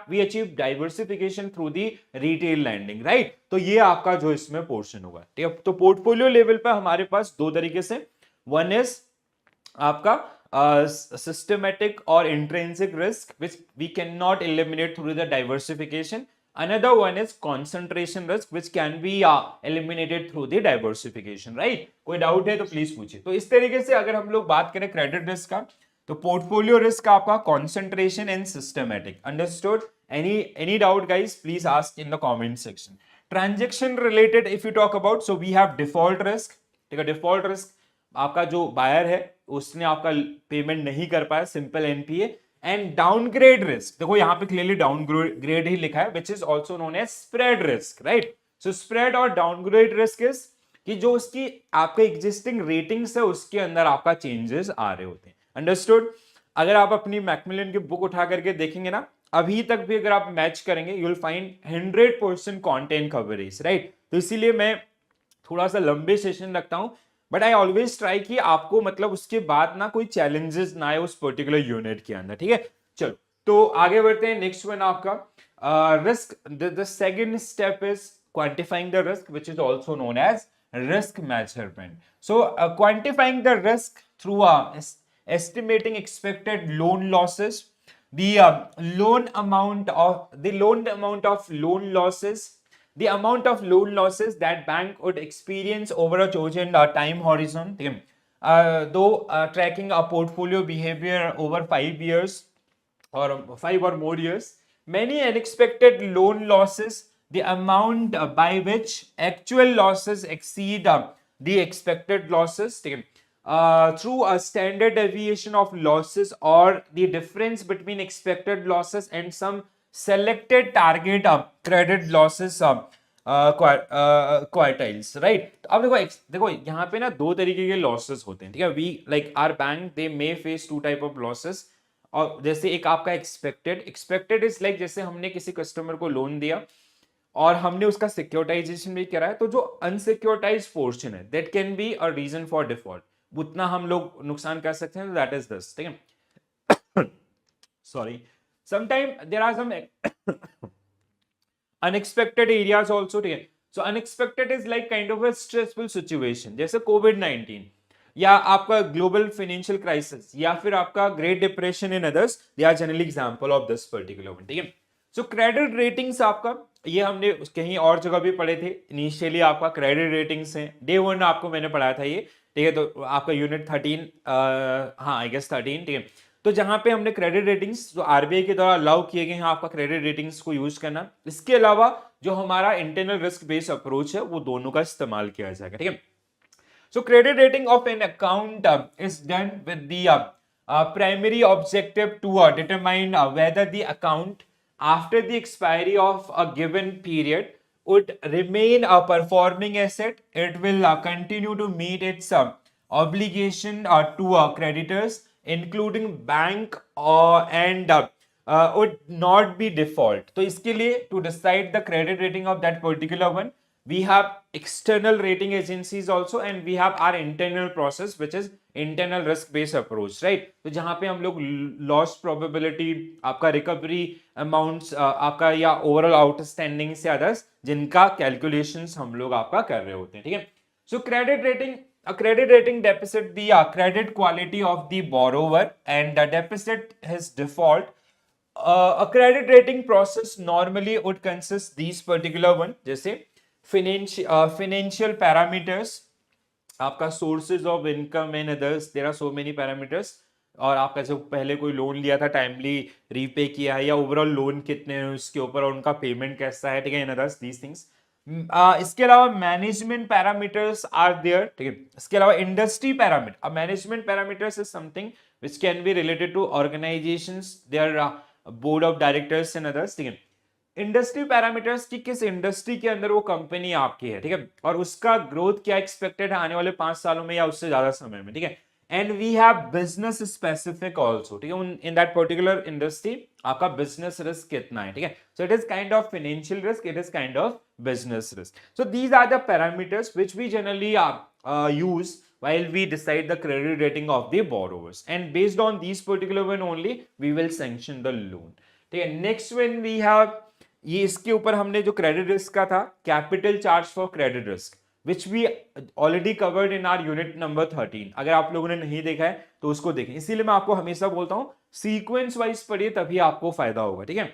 we achieve diversification through the retail lending, right. तो ये आपका जो इसमें पोर्शन होगा, ठीक है। तो पोर्टफोलियो लेवल पर हमारे पास दो तरीके से, वन इज आपका सिस्टमेटिक और intrinsic risk which we can not eliminate through the diversification, another one is concentration risk which can be eliminated through the diversification, right? कोई डाउट है तो प्लीज पूछिए। तो इस तरीके से अगर हम लोग बात करें क्रेडिट रिस्क का, तो पोर्टफोलियो रिस्क आपका concentration and systematic, understood? Any doubt guys, please ask in the comment section. Transaction related if you talk about, so we have default risk, ठीक है। डिफॉल्ट रिस्क आपका जो बायर है उसने आपका पेमेंट नहीं कर पाया, simple NPA. And downgrade risk, देखो यहां पे क्लियरली डाउनग्रेड ही लिखा है, which is also known as spread risk, right. So spread और डाउनग्रेड रिस्क इज कि जो उसकी आपके एग्जिस्टिंग रेटिंग्स है उसके अंदर आपका चेंजेस आ रहे होते हैं, अंडरस्टूड? अगर आप अपनी मैकमिलन की बुक उठा करके देखेंगे ना, अभी तक भी अगर आप मैच करेंगे, you will find 100% content coverage, right. तो इसीलिए मैं थोड़ा सा लंबे सेशन रखता हूं, बट आई ऑलवेज ट्राई कि आपको मतलब उसके बाद ना कोई चैलेंजेस ना आए उस पर्टिकुलर यूनिट के अंदर, ठीक है। चलो तो आगे बढ़ते हैं। नेक्स्ट वन आपका risk, the second step is quantifying the risk which is also known as risk measurement. So quantifying the risk through estimating expected loan losses, the loan amount of loan losses, the amount of loan losses that bank would experience over a chosen time horizon, though tracking a portfolio behavior over 5 years or 5 or more years. Many unexpected loan losses, the amount by which actual losses exceed the expected losses, through a standard deviation of losses or the difference between expected losses and some selected target credit losses quartiles, right? अब देखो यहाँ पे ना दो तरीके के losses होते हैं, ठीक है। We like our bank they may face two type of losses, और जैसे एक आपका एक्सपेक्टेड इज लाइक जैसे हमने किसी कस्टमर को लोन दिया और हमने उसका सिक्योरिटाइजेशन भी करा है, तो जो अनसिक्योरिटाइज पोर्शन है that can be a reason for default, उतना हम लोग नुकसान कर सकते हैं, दैट इज दिस, ठीक है। Sorry, sometime there are some unexpected areas also, ठीक है। So unexpected is like kind of a stressful situation, जैसे कोविड-19 या आपका ग्लोबल फाइनेंशियल क्राइसिस या फिर आपका great depression in others, they are generally example of this particular one, ठीक है। सो क्रेडिट रेटिंग्स आपका, ये हमने कहीं और जगह भी पढ़े थे, इनिशियली आपका क्रेडिट रेटिंग्स हैं, डे 1 आपको मैंने पढ़ाया था ये, ठीक है। तो आपका यूनिट 13, हाँ आई गेस 13, ठीक है। तो जहां पे हमने क्रेडिट रेटिंग्स जो आरबीआई के द्वारा अलाउ किए गए हैं आपका क्रेडिट रेटिंग्स को यूज करना, इसके अलावा जो हमारा इंटरनल रिस्क बेस्ड अप्रोच है वो दोनों का इस्तेमाल किया जाएगा, ठीक है। So credit rating of an account is done with the primary objective to determine whether the account after the expiry of a given period would remain a performing asset. It will continue to meet its obligation to creditors, including bank, and would not be default. तो इसके लिए to decide the credit rating of that particular one, we have external rating agencies also and we have our internal process which is internal risk based approach, right? तो जहां पे हम लोग loss probability, आपका recovery amounts, आपका या overall outstanding से others जिनका calculations हम लोग आपका कर रहे होते हैं, ठीक है। So credit rating, a credit rating deficit the credit quality of the borrower and the deficit his default. A credit rating process normally would consist these particular one, जैसे financial parameters, आपका sources of income and others, there are so many parameters, और आपका जो पहले कोई loan लिया था timely repay किया है, या ओवरऑल लोन कितने हैं उसके ऊपर, और उनका पेमेंट कैसा है, ठीक है, इन अदर्स दीज थिंग्स। इसके अलावा मैनेजमेंट पैरामीटर्स आर देयर, ठीक है। इसके अलावा इंडस्ट्री पैरामीटर, अब management parameters is something which can be related to organisations, their board of directors and others, ठीक है। इंडस्ट्री पैरामीटर्स की किस इंडस्ट्री के अंदर वो कंपनी आपकी है, ठीक है, और उसका ग्रोथ क्या एक्सपेक्टेड है आने वाले 5 सालों में या उससे ज्यादा समय में, ठीक है। And we have business specific also, ठीक है, इन दैट पर्टिकुलर इंडस्ट्री आपका बिजनेस रिस्क कितना है, ठीक है। So it is kind of financial risk, it is kind of business risk. So these are the parameters which we generally use while we decide the credit rating of the borrowers, and based on these particular one only we will sanction the loan. ठीक है, next when we have, ये इसके ऊपर हमने जो credit risk का था, capital charge for credit risk which we already covered in our unit number 13। अगर आप लोगों ने नहीं देखा है तो उसको देखें, इसीलिए मैं आपको हमेशा बोलता हूं सीक्वेंस वाइज पढ़िए, तभी आपको फायदा होगा, ठीक है।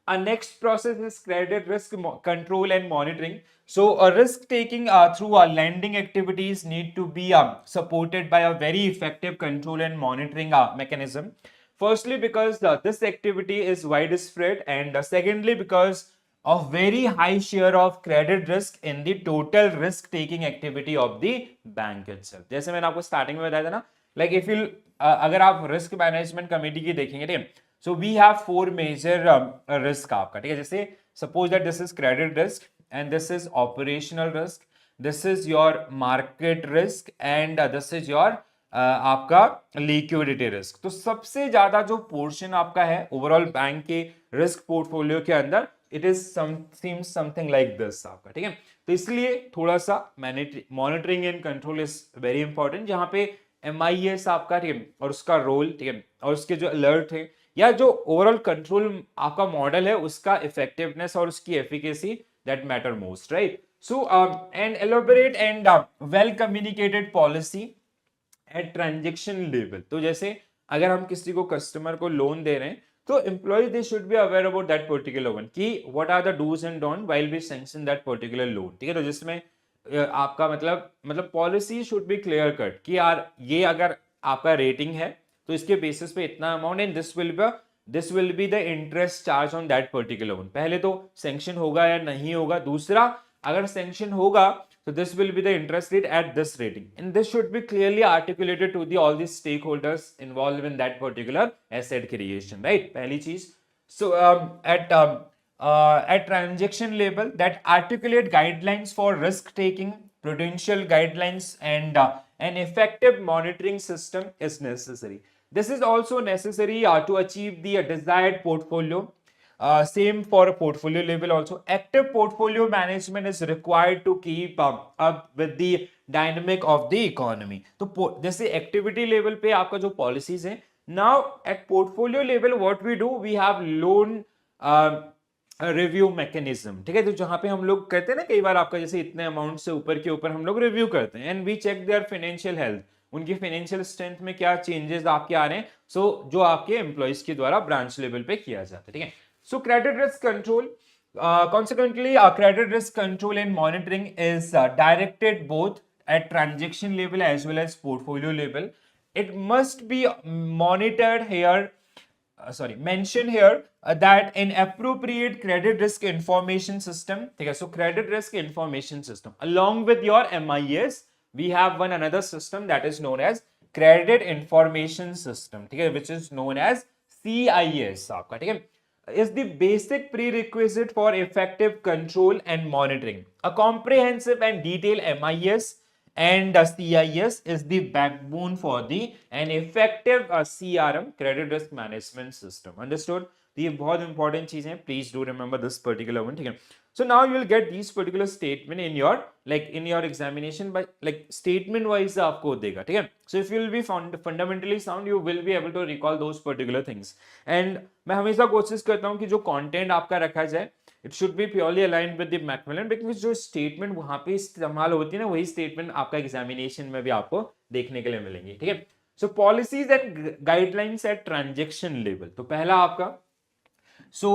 Our next process is credit risk control and monitoring. So, risk taking through our lending activities need to be supported by a very effective control and monitoring mechanism. Firstly, because this activity is widespread, and secondly, because of very high share of credit risk in the total risk taking activity of the bank itself. जैसे मैंने आपको starting में बताया था ना, like if you अगर आप risk management committee की देखेंगे, ठीक है, so we have 4 major risk आपका, ठीक है। जैसे suppose that this is credit risk and this is operational risk, this is your market risk and this is your आपका liquidity risk। तो सबसे ज्यादा जो पोर्शन आपका है ओवरऑल बैंक के रिस्क पोर्टफोलियो के अंदर, it is seems something like this आपका, ठीक है। तो इसलिए थोड़ा सा monitoring and control is very important, जहां पे MIS आपका, ठीक है, और उसका रोल, ठीक है, और उसके जो अलर्ट है या जो ओवरऑल कंट्रोल आपका मॉडल है उसका इफेक्टिवनेस और उसकी efficacy, that matter most, right. So an elaborate and well communicated policy at transaction level. तो जैसे अगर हम किसी को कस्टमर को लोन दे रहे हैं तो employ they should be aware about that particular one, कि what are the dos and don't while we sanction that particular loan, ठीक है। तो जिसमें आपका मतलब policy should be clear cut कि यार ये अगर आपका रेटिंग है तो इसके बेसिस पे इतना amount, and this will be the interest charge on that particular loan. पहले तो सैंक्शन होगा या नहीं होगा, दूसरा अगर सैंक्शन होगा so this will be the interest rate at this rating, and this should be clearly articulated to the all the stakeholders involved in that particular asset creation, right, पहली चीज। So at transaction level, that articulate guidelines for risk taking, prudential guidelines, and an effective monitoring system is necessary. This is also necessary to achieve the desired portfolio. Same for a portfolio level also. Active portfolio management is required to keep up with the dynamic of the economy. तो जैसे activity level पे आपका जो policies है, now at portfolio level what we do, we have loan review mechanism, ठीक है। तो जहां पे हम लोग कहते हैं ना, कई बार आपका जैसे इतने अमाउंट से ऊपर के ऊपर हम लोग रिव्यू करते हैं, and we check their financial health, उनकी फाइनेंशियल स्ट्रेंथ में क्या चेंजेस आपके आ रहे हैं, सो जो आपके एम्प्लॉइज के द्वारा ब्रांच लेवल पे किया जाता है, ठीक है। So credit risk control, consequently, credit risk control and monitoring is directed both at transaction level as well as portfolio level. It must be monitored here. Mention here that an appropriate credit risk information system. Okay, so credit risk information system along with your MIS, we have one another system that is known as credit information system. Okay, which is known as CIS. आपका, ठीक है, is the basic prerequisite for effective control and monitoring. A comprehensive and detailed MIS and CIS is the backbone for an effective CRM, credit risk management system. Understood? तो ये बहुत important चीज है, please do remember this particular one, ठीक है। So now you will get this particular statement in your in your examination by statement wise आपको देगा, ठीक है। So if you will be fundamentally sound, you will be able to recall those particular things. And मैं हमेशा कोशिश करता हूँ कि जो कंटेंट आपका रखा जाए, it should B purely aligned with the Macmillan, because जो स्टेटमेंट वहां पे इस्तेमाल होती है ना, वही स्टेटमेंट आपका एग्जामिनेशन में भी आपको देखने के लिए मिलेंगी, ठीक है। So policies and guidelines at transaction level, तो पहला आपका so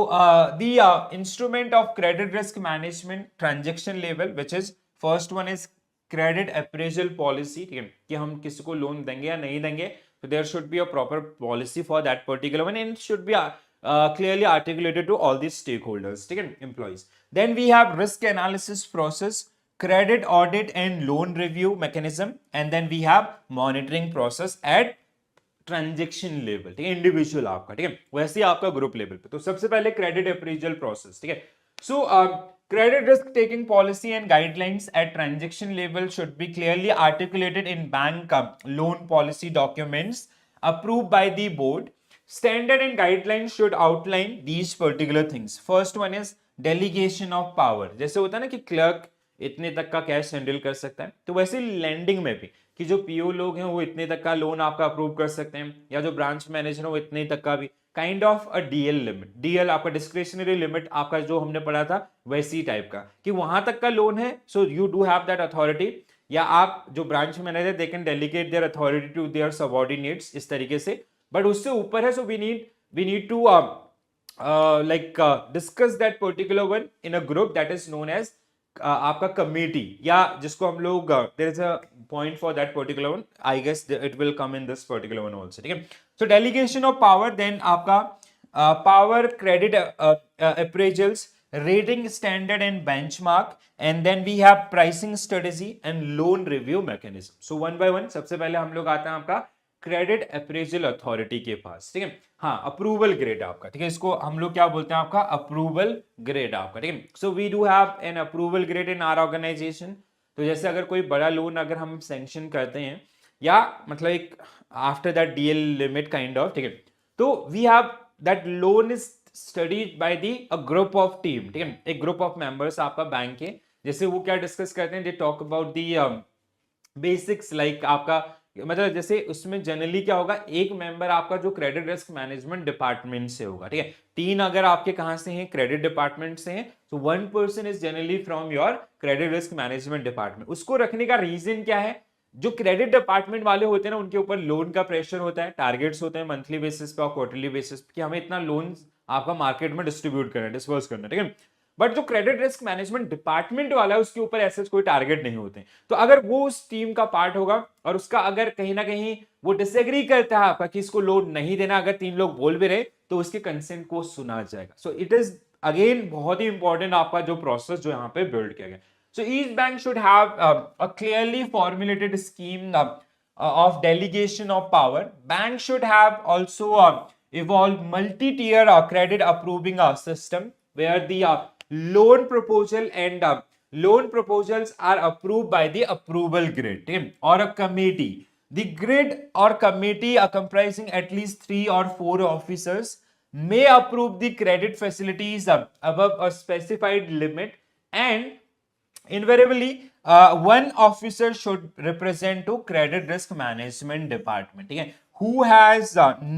the instrument of credit risk management transaction level, which is first one is credit appraisal policy, ठीक है, कि हम किसी को लोन देंगे या नहीं देंगे, तो there should be a proper policy for that particular one and should be clearly articulated to all these stakeholders, ठीक है, employees. Then we have risk analysis process, credit audit and loan review mechanism, and then we have monitoring process at transaction level, ठीक है, individual आपका, ठीक है, वैसे ही आपका group level पे. तो सबसे पहले क्रेडिट अप्रेजल प्रोसेस, ठीक है. सो credit risk taking policy and guidelines at transaction level should be clearly articulated in bank loan policy documents approved by the board. Standard and guidelines should outline these particular things. First one is delegation of power. जैसे होता है ना कि clerk इतने तक का cash handle कर सकता है, तो वैसे लैंडिंग में भी कि जो पीओ लोग हैं वो इतने तक का लोन आपका अप्रूव कर सकते हैं, या जो ब्रांच मैनेजर है वो इतने तक का भी, kind of a DL limit. DL आपका डिस्क्रिशनरी लिमिट आपका जो हमने पढ़ा था वैसी टाइप का कि वहां तक का लोन है, so you do have that authority. या आप जो branch manager they can delegate their authority to their subordinates इस तरीके से, बट उससे ऊपर है. So we need to discuss that particular one in a group that is known as आपका कमेटी, या जिसको हम लोग there is a point for that particular one. I guess it will come in this particular one also, ठीक है. So delegation of power, then आपका power credit appraisals, rating standard and benchmark, and then we have pricing strategy and loan review mechanism. So one by one, सबसे पहले हम लोग आते हैं आपका क्रेडिट अप्रेजल अथॉरिटी के पास, ठीक है. हाँ, अप्रूवल ग्रेड आपका, ठीक है, इसको हम लोग क्या बोलते हैं आपका अप्रूवल ग्रेड आपका, ठीक है. So we do have an approval grade in our organisation. तो जैसे अगर कोई बड़ा लोन अगर हम सैंक्शन करते हैं, या मतलब एक after that DL limit kind of, ठीक है, तो we have that loan is studied by the a group of team, ठीक है, एक ग्रुप ऑफ मेंबर्स आपका बैंक के. जैसे वो क्या डिस्कस करते हैं, they talk about the basics, like आपका मतलब जैसे उसमें जनरली क्या होगा, एक मेंबर आपका जो क्रेडिट रिस्क मैनेजमेंट डिपार्टमेंट से होगा, ठीक है. 3 अगर आपके कहां से हैं, क्रेडिट डिपार्टमेंट से हैं, तो 1 person is generally from your credit risk management department. उसको रखने का रीजन क्या है, जो क्रेडिट डिपार्टमेंट वाले होते हैं ना, उनके ऊपर लोन का प्रेशर होता है, टारगेट्स होते हैं मंथली बेसिस पे और क्वार्टरली बेसिस पे कि हमें इतना लोन आपका मार्केट में डिस्ट्रीब्यूट करना है, डिस्पर्स करना है, ठीक है. बट जो क्रेडिट रिस्क मैनेजमेंट डिपार्टमेंट वाला है उसके ऊपर ऐसे कोई टारगेट नहीं होते. तो अगर वो उस टीम का पार्ट होगा और उसका अगर कहीं ना कहीं वो डिसएग्री करता है आपका कि इसको लोन नहीं देना, अगर 3 लोग बोल भी रहे तो उसके कंसेंट को सुना जाएगा. सो इट इज अगेन बहुत ही इंपॉर्टेंट आपका जो प्रोसेस जो यहाँ पे बिल्ड किया गया. So each bank should have a clearly formulated scheme of delegation of power. Bank should have also evolved multi-tier credit approving system where the loan proposal and loan proposals are approved by the approval grid team or a committee. The grid or committee comprising at least 3 or 4 officers may approve the credit facilities above a specified limit, and invariably one officer should represent to credit risk management department, ठीक है, who has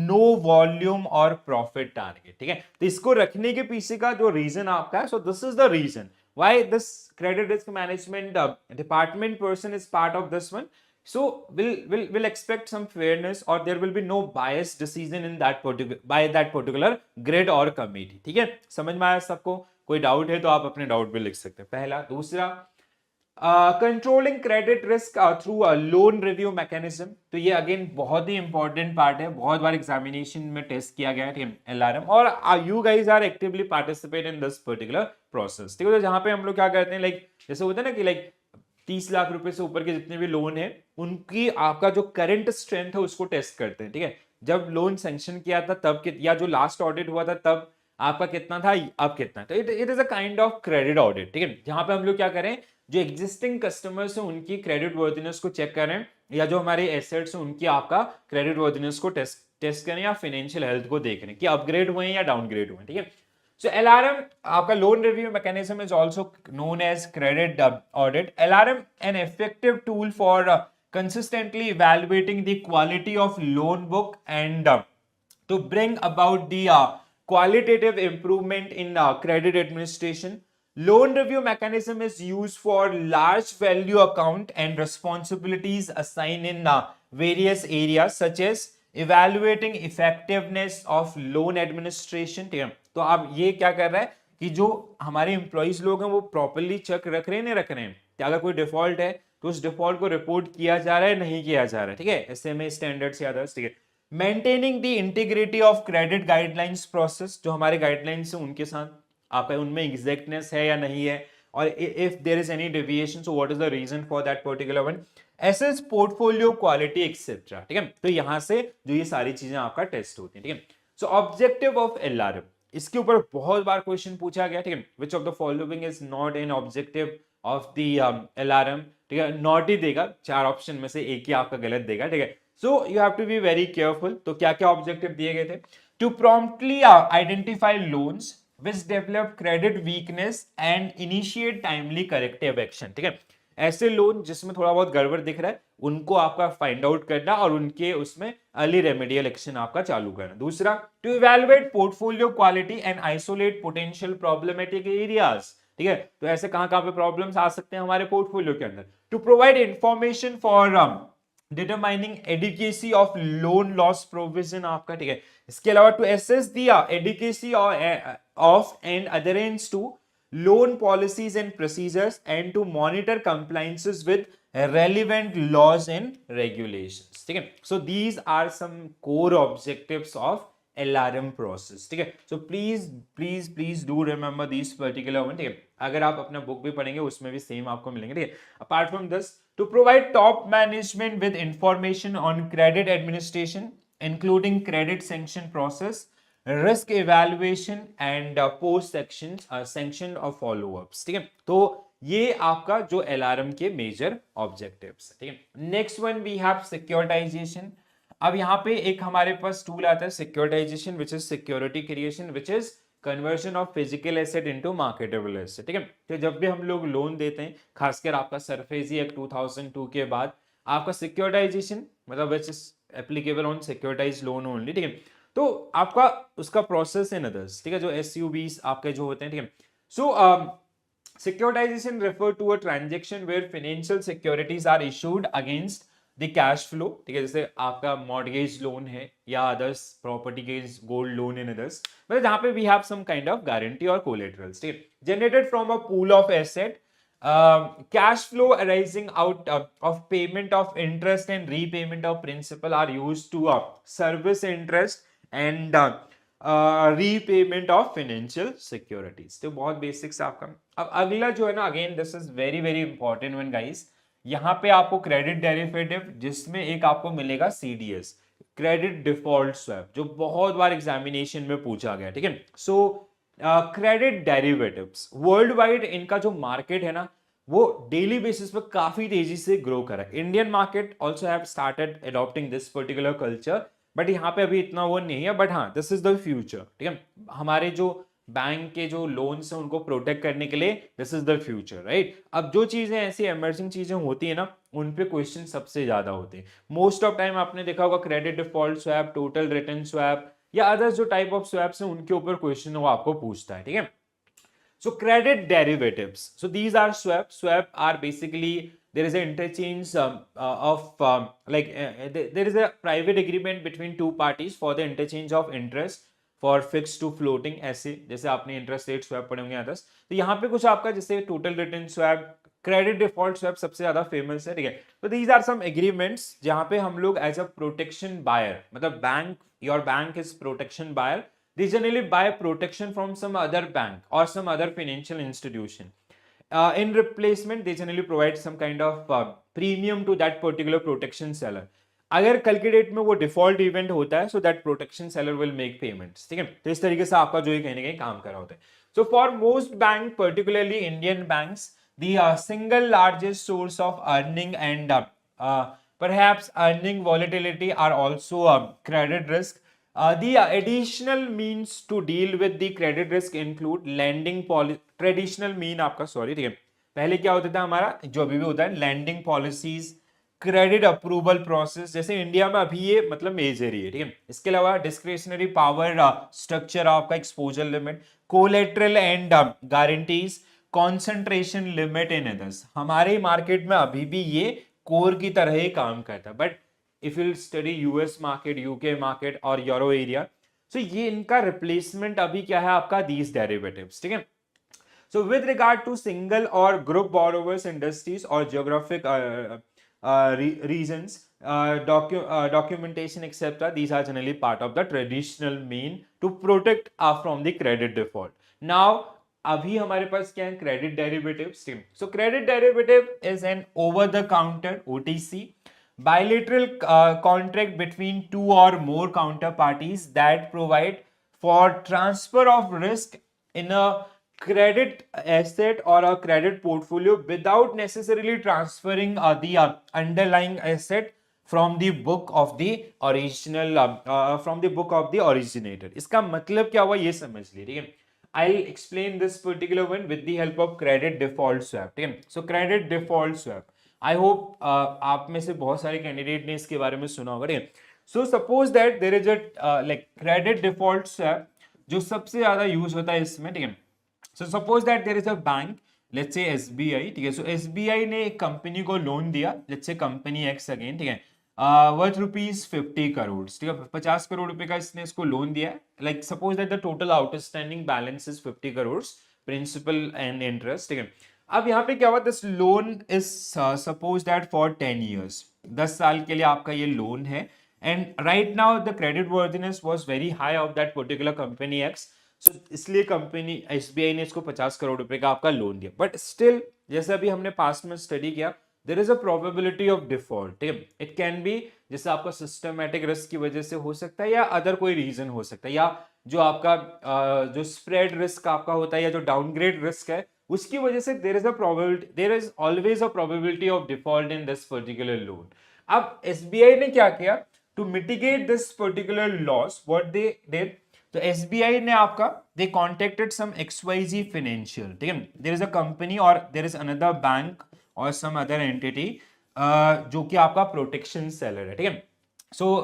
no volume or profit target, ठीक है. तो इसको रखने के पीछे का जो रीजन आपका है, so this is the reason why this credit risk management department person is part of this one. So will expect some fairness or there will be no bias decision in that particular by that particular grid or committee, ठीक है. समझ में आया सबको? कोई doubt है तो आप अपने डाउट भी लिख सकते हैं. पहला. दूसरा, controlling credit risk through a loan review mechanism. तो ये अगेन बहुत ही इंपॉर्टेंट पार्ट है, बहुत बार एग्जामिनेशन में टेस्ट किया गया है एलआरएम, और you guys are actively participate in this particular process, ठीक है. तो जहां पे हम लोग क्या करते हैं, लाइक जैसे होता है ना कि लाइक 30 लाख रुपए से ऊपर के जितने भी लोन है उनकी आपका जो करंट स्ट्रेंथ है उसको टेस्ट करते हैं, ठीक है. जब लोन सैंक्शन किया था तब या जो लास्ट ऑडिट हुआ था तब आपका कितना था, अब कितना. तो it is a kind of credit audit, ठीक है, जहां पे हम लोग क्या करें, जो एग्जिस्टिंग कस्टमर्स हैं उनकी क्रेडिट वर्थिनेस को चेक करें, या जो हमारे एसेट्स हैं उनकी आपका क्रेडिट वर्थिनेस को टेस्ट करें, या फाइनेंशियल हेल्थ को देख रहे हैं कि अपग्रेड हुए हैं या डाउनग्रेड हुए हैं, ठीक है. सो एलआरएम आपका loan review mechanism is also known as credit audit. LRM an effective tool for consistently evaluating the quality of loan book and to bring about the qualitative improvement in credit administration. Loan review mechanism is used for large value account and responsibilities assigned in various areas such as evaluating effectiveness of loan administration. ठीक है, तो अब ये क्या कर रहा है कि जो हमारे एम्प्लॉइज लोग हैं वो प्रॉपरली चेक रख रहे हैं नहीं रख रहे हैं, कि अगर कोई डिफॉल्ट है तो उस डिफॉल्ट को रिपोर्ट किया जा रहा है नहीं किया जा रहा है, ठीक है, एसएमए स्टैंडर्ड्स या अदर्स, ठीक है। Maintaining the integrity of credit guidelines process, जो हमारे गाइडलाइंस है उनके साथ आपका उनमें एग्जैक्टनेस है या नहीं है, और if there is any deviation so what is the reason for that particular one, assess portfolio quality etcetera, ठीक है। तो यहां से जो ये सारी चीजें आपका टेस्ट होती है, ठीक है। सो ऑब्जेक्टिव ऑफ एलआरएम, इसके ऊपर बहुत बार क्वेश्चन पूछा गया, ठीक है। Which of the following is not an objective of the LRM, ठीक है, नॉट ही देगा, 4 ऑप्शन में से एक ही आपका गलत देगा, ठीक है। So you have to be very careful. तो क्या क्या ऑब्जेक्टिव दिए गए थे? To promptly identify loans which develop credit weakness and initiate timely corrective action, ठीक है। ऐसे लोन जिसमें थोड़ा बहुत गड़बड़ दिख रहा है उनको आपका फाइंड आउट करना और उनके उसमें अर्ली रेमेडियल एक्शन आपका चालू करना। दूसरा, to evaluate portfolio quality and isolate potential problematic areas, ठीक है। तो ऐसे कहां पे प्रॉब्लम्स आ सकते हैं हमारे पोर्टफोलियो के अंदर। To provide information for determining adequacy of loan loss provision आपका, ठीक है। इसके अलावा to assess the adequacy of and adherence to loan policies and procedures and to monitor compliances with relevant laws and regulations, ठीक है। So these are some core objectives of LRM process, ठीक है। So please do remember these particular one, ठीक है। अगर आप अपना book भी पढ़ेंगे उसमें भी सेम आपको मिलेंगे, ठीक है। Apart from this, to provide top management with information on credit administration, including credit sanction process, risk evaluation and post sanction of follow-ups, ठीक है। तो ये आपका जो एलआरएम के मेजर ऑब्जेक्टिव्स, ठीक है। Next one we have securitisation. अब यहाँ पे एक हमारे पास टूल आता है securitisation, which is security creation, which is conversion of physical asset into marketable asset, ठीक है। तो जब भी हम लोग लोन देते हैं, खासकर आपका सरफेसी एक्ट 2002 के बाद आपका सिक्योरिटाइजेशन मतलब which is applicable on securitise loan only, ठीक है। तो आपका उसका प्रोसेस इन अदर्स, ठीक है, जो एसयूबीज आपके जो होते हैं, ठीक है। सो securitization refer to a transaction where financial securities are issued against the cash flow, ठीक है। जैसे आपका मॉर्गेज लोन है या अदर्स प्रॉपर्टी के गोल्ड लोन इन अदर्स, मतलब जहां पे we have some kind of guarantee और कोलेटरल्स, ठीक है। Generated from a pool of asset, cash flow arising out of payment of interest and repayment of principal are used to service interest and repayment of financial securities. तो बहुत basics आपका। अब अगला जो है ना, again this is very very important one guys, यहाँ पे आपको क्रेडिट डेरिवेटिव जिसमें एक आपको मिलेगा सीडीएस, क्रेडिट डिफॉल्ट स्वैप, जो बहुत बार एग्जामिनेशन में पूछा गया, ठीक है। So credit derivatives world wide इनका जो मार्केट है ना वो डेली बेसिस पे काफी तेजी से ग्रो कर रहा है। Indian market also have started adopting this particular culture, but यहाँ पे अभी इतना वो नहीं है, बट हाँ दिस इज द फ्यूचर, ठीक है। हमारे जो बैंक के जो लोन्स हैं उनको प्रोटेक्ट करने के लिए this is the future, right. अब जो चीजें ऐसी एमर्जिंग चीजें होती है ना उन पे क्वेश्चन सबसे ज्यादा होते हैं। मोस्ट ऑफ टाइम आपने देखा होगा credit default swap, total return swap या अदर्स जो टाइप ऑफ स्वैप्स हैं उनके ऊपर क्वेश्चन वो आपको पूछता है, ठीक है। So credit derivatives. So these are swap. Swap are basically there is an interchange there is a private agreement between two parties for the interchange of interest for fixed to floating ऐसे जैसे आपने interest rate swap पढ़े होंगे others. तो यहाँ पे कुछ आपका जैसे total return swap, credit default swap सबसे ज्यादा फेमस है, ठीक है। तो दीज आर सम एग्रीमेंट्स जहाँ पे हम लोग एज अ प्रोटेक्शन बायर, मतलब bank, your bank is protection buyer, they generally buy protection from some other bank or some other financial institution. In replacement, they generally provide some kind of premium to that particular protection seller. अगर कल के date में वो default event होता है, so that protection seller will make payments, ठीक है। तो इस तरीके से आपका जो कहीं ना कहीं काम कर रहा होता है। So for most bank, particularly Indian banks, the single largest source of earning and perhaps earning volatility are also credit risk. The additional means to deal with the credit risk include lending policy, traditional mean आपका sorry, ठीक है। पहले क्या होता था हमारा, जो अभी भी होता है, lending policies, credit approval process, जैसे इंडिया में अभी ये मतलब मेजर ही है, ठीक है। इसके अलावा डिस्क्रिशनरी पावर स्ट्रक्चर आपका, exposure limit, collateral and guarantees, concentration limit in others, हमारे मार्केट में अभी भी ये कोर की तरह ही काम करता है। But if you'll study US market, UK market और यूरो एरिया, so ये इनका रिप्लेसमेंट अभी क्या है आपका, these derivatives, ठीक है। So with regard to single or group borrowers, industries or geographic reasons, documentation etc., these are generally part of the traditional mean to protect from the credit default. Now अभी हमारे पास क्या है, credit derivative stream. So credit derivative is an over the counter OTC bilateral contract between two or more counterparties that provide for transfer of risk in a credit asset or a credit portfolio without necessarily transferring the underlying asset from the book of the original from the book of the originator. इसका मतलब क्या हुआ ये समझ लीजिए, ठीक है. I'll explain this particular one with the help of credit default swap, ठीक है. So credit default swap, I hope आप में से बहुत सारे कैंडिडेट ने इसके बारे में सुना होगा, ठीक है. So suppose that there is a like credit default swap जो सबसे ज्यादा यूज होता है इसमें, ठीक है. So suppose that there is a bank, let's say SBI, ठीक है. So SBI ने एक कंपनी को लोन दिया, let's say company X again, ठीक है, वर्थ ₹50 करोड़, ठीक है, 50 करोड़ रुपए का इसने इसको लोन दिया है. Like suppose that the total outstanding balance is 50 crore principal and interest, ठीक है. अब यहाँ पे क्या हुआ, this loan is suppose that for 10 years, 10 साल के लिए आपका ये लोन है. And right now the credit worthiness was very high of that particular company X. So इसलिए कंपनी SBI ने इसको 50 करोड़ रुपए का आपका लोन दिया. बट स्टिल जैसे अभी हमने पास्ट में स्टडी किया, there is a probability of default, ठीक है. इट कैन बी जैसे आपका सिस्टमैटिक रिस्क की वजह से हो सकता है या अदर कोई रीजन हो सकता है, या जो आपका जो स्प्रेड रिस्क आपका होता है या जो डाउनग्रेड रिस्क है उसकी वजह से there is always a probability of default in this particular loan. अब SBI ने क्या किया to mitigate this particular loss, what they did, तो SBI ने आपका they contacted some XYZ financial, ठीक है. देयर इज अ कंपनी और देयर इज अनदर बैंक और सम अदर एंटिटी जो कि आपका प्रोटेक्शन सेलर है, ठीक है. So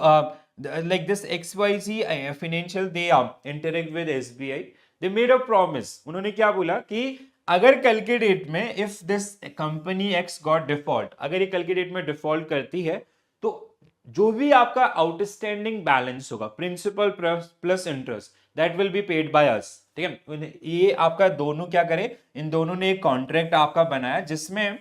like this XYZ financial they interact with SBI, they made a promise. उन्होंने क्या बोला कि अगर कल के डेट में if this company X got default, अगर ये कल के डेट में डिफॉल्ट करती है तो जो भी आपका आउटस्टैंडिंग बैलेंस होगा principal plus interest that will be paid by us, ठीक है. ये आपका दोनों क्या करे, इन दोनों ने एक कॉन्ट्रैक्ट आपका बनाया जिसमें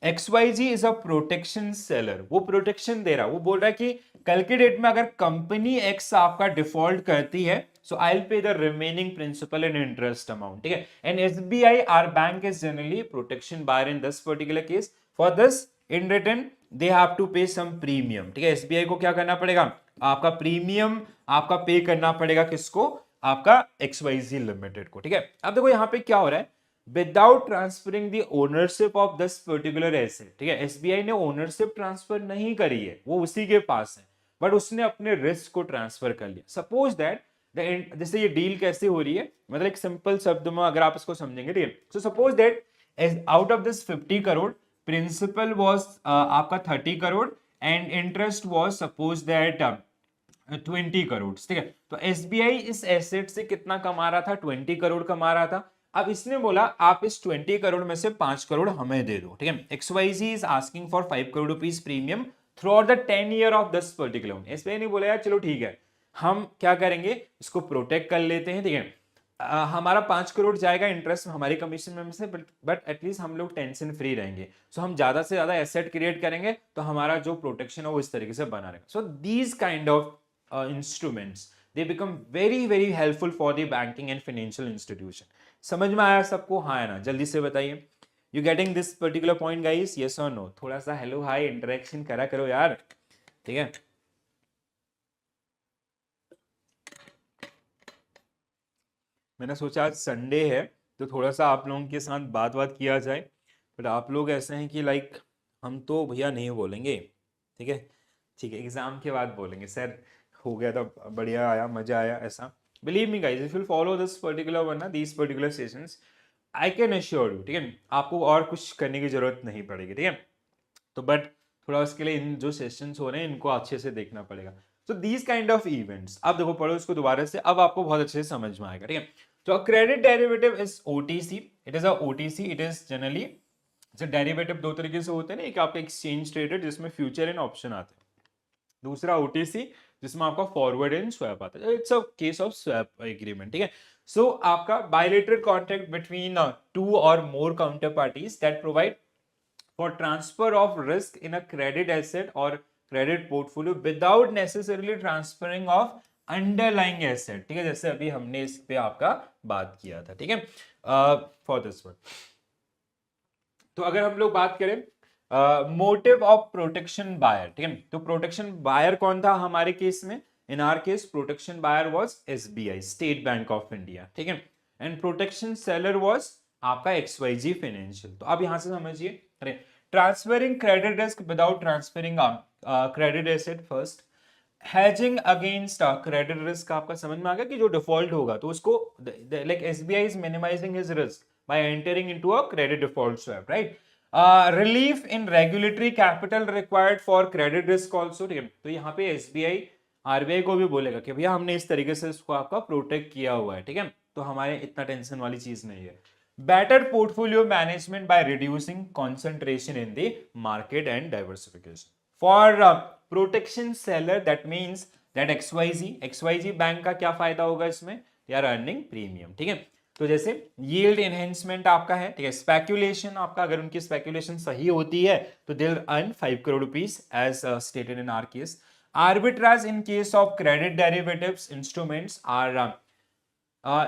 XYZ is a protection seller, वो प्रोटेक्शन दे रहा, वो बोल रहा है कि कल के डेट में अगर कंपनी X आपका डिफॉल्ट करती है so I'll pay the remaining principal and interest amount, ठीक है. And SBI our bank is generally protection buyer in this particular case. For this in return they have to pay some premium, ठीक है. SBI को क्या करना पड़ेगा, आपका premium आपका पे करना पड़ेगा, किसको, आपका XYZ लिमिटेड को, ठीक है. अब देखो यहाँ पे क्या हो रहा है, without transferring the ownership of this particular asset, ठीक है. SBI ने ओनरशिप ट्रांसफर नहीं करी है, वो उसी के पास है, बट उसने अपने रिस्क को ट्रांसफर कर लिया. सपोज दैट जैसे ये डील कैसे हो रही है, मतलब एक सिंपल शब्द में अगर आप इसको समझेंगे, ठीक है. So suppose that out of this 50 crore principal was आपका 30 crore and interest was suppose that 20 crore, ठीक है. तो SBI इस एसेट से कितना कमा रहा था, 20 करोड़ कमा रहा था. अब इसने बोला आप इस 20 करोड़ में से 5 करोड़ हमें दे दो, ठीक है. XYZ is asking for 5 crore rupees premium through out the 10 year of this particular. SBI ने बोला यार चलो ठीक है, हम क्या करेंगे, इसको प्रोटेक्ट कर लेते हैं, ठीक है. हमारा 5 करोड़ जाएगा इंटरेस्ट हमारी कमीशन में से, बट एटलीस्ट हम लोग टेंशन फ्री रहेंगे. सो हम ज्यादा से ज्यादा एसेट क्रिएट करेंगे तो हमारा जो प्रोटेक्शन है वो इस तरीके से बना रहेगा. सो these kind of instruments they become very very helpful for the banking and financial institution. समझ में आया सबको, हाँ है ना, जल्दी से बताइए. You getting this particular point guys, yes और नो. थोड़ा सा हेलो हाई इंटरेक्शन करा करो यार, ठीक है. मैंने सोचा आज संडे है तो थोड़ा सा आप लोगों के साथ बात किया जाए, बट आप लोग ऐसे हैं कि लाइक हम तो भैया नहीं बोलेंगे, ठीक है, ठीक है, एग्जाम के बाद बोलेंगे सर हो गया था, बढ़िया आया, मजा आया, ऐसा. Believe me guys, if you follow this particular one ना, these particular sessions, I can assure you, ठीक है, आपको और कुछ करने की जरूरत नहीं पड़ेगी, ठीक है. तो बट थोड़ा उसके लिए इन जो सेशंस हो रहे हैं इनको अच्छे से देखना पड़ेगा. So these kind of events, अब देखो पढ़ो इसको दोबारा से, अब आपको बहुत अच्छे से समझ में आएगा, ठीक है. So a credit derivative is OTC. It is a OTC. It is generally जो डेरिवेटिव दो तरीके से होते हैं ना, एक आपका एक्सचेंज ट्रेडेड जिसमें फ्यूचर एंड ऑप्शन आते हैं, दूसरा OTC जिसमें आपका फॉरवर्ड एंड स्वैप आता है. It's a case of swap agreement, ठीक है. सो आपका bilateral contract between two or more counterparties that provide for transfer of risk in a credit asset or credit portfolio without necessarily transferring of underlying asset, ठीक है, जैसे अभी हमने इस पे आपका बात किया था, ठीक है, फॉर दिस वन। तो अगर हम लोग बात करें मोटिव ऑफ प्रोटेक्शन बायर, ठीक है, तो प्रोटेक्शन बायर कौन था हमारे केस में? In our case protection buyer was SBI, State Bank of India, ठीक है, एंड प्रोटेक्शन सेलर वाज आपका एक्सवाईजी फाइनेंशियल। तो अब यहां से समझिए, transferring credit risk without transferring credit asset first, hedging against credit risk, आपका समझ में आ गया कि जो डिफॉल्ट होगा तो उसको like SBI is minimising his risk by entering into a credit default swap, right. Relief in regulatory capital required for credit risk also, ठीक है, तो यहाँ पे एसबीआई आरबीआई को भी बोलेगा कि भैया हमने इस तरीके से इसको आपका प्रोटेक्ट किया हुआ है, ठीक है, तो हमारे इतना टेंशन वाली चीज नहीं है। Better portfolio management by reducing concentration in the market and diversification for protection seller, that means that XYZ bank का क्या फायदा होगा इसमें? दे आर अर्निंग प्रीमियम, ठीक है, तो जैसे यील्ड एनहेंसमेंट आपका है, ठीक है, स्पेक्यूलेशन आपका, अगर उनकी स्पेक्यूलेशन सही होती है तो they will earn 5 crore rupees as stated in our case. Arbitrage in case of credit derivatives instruments are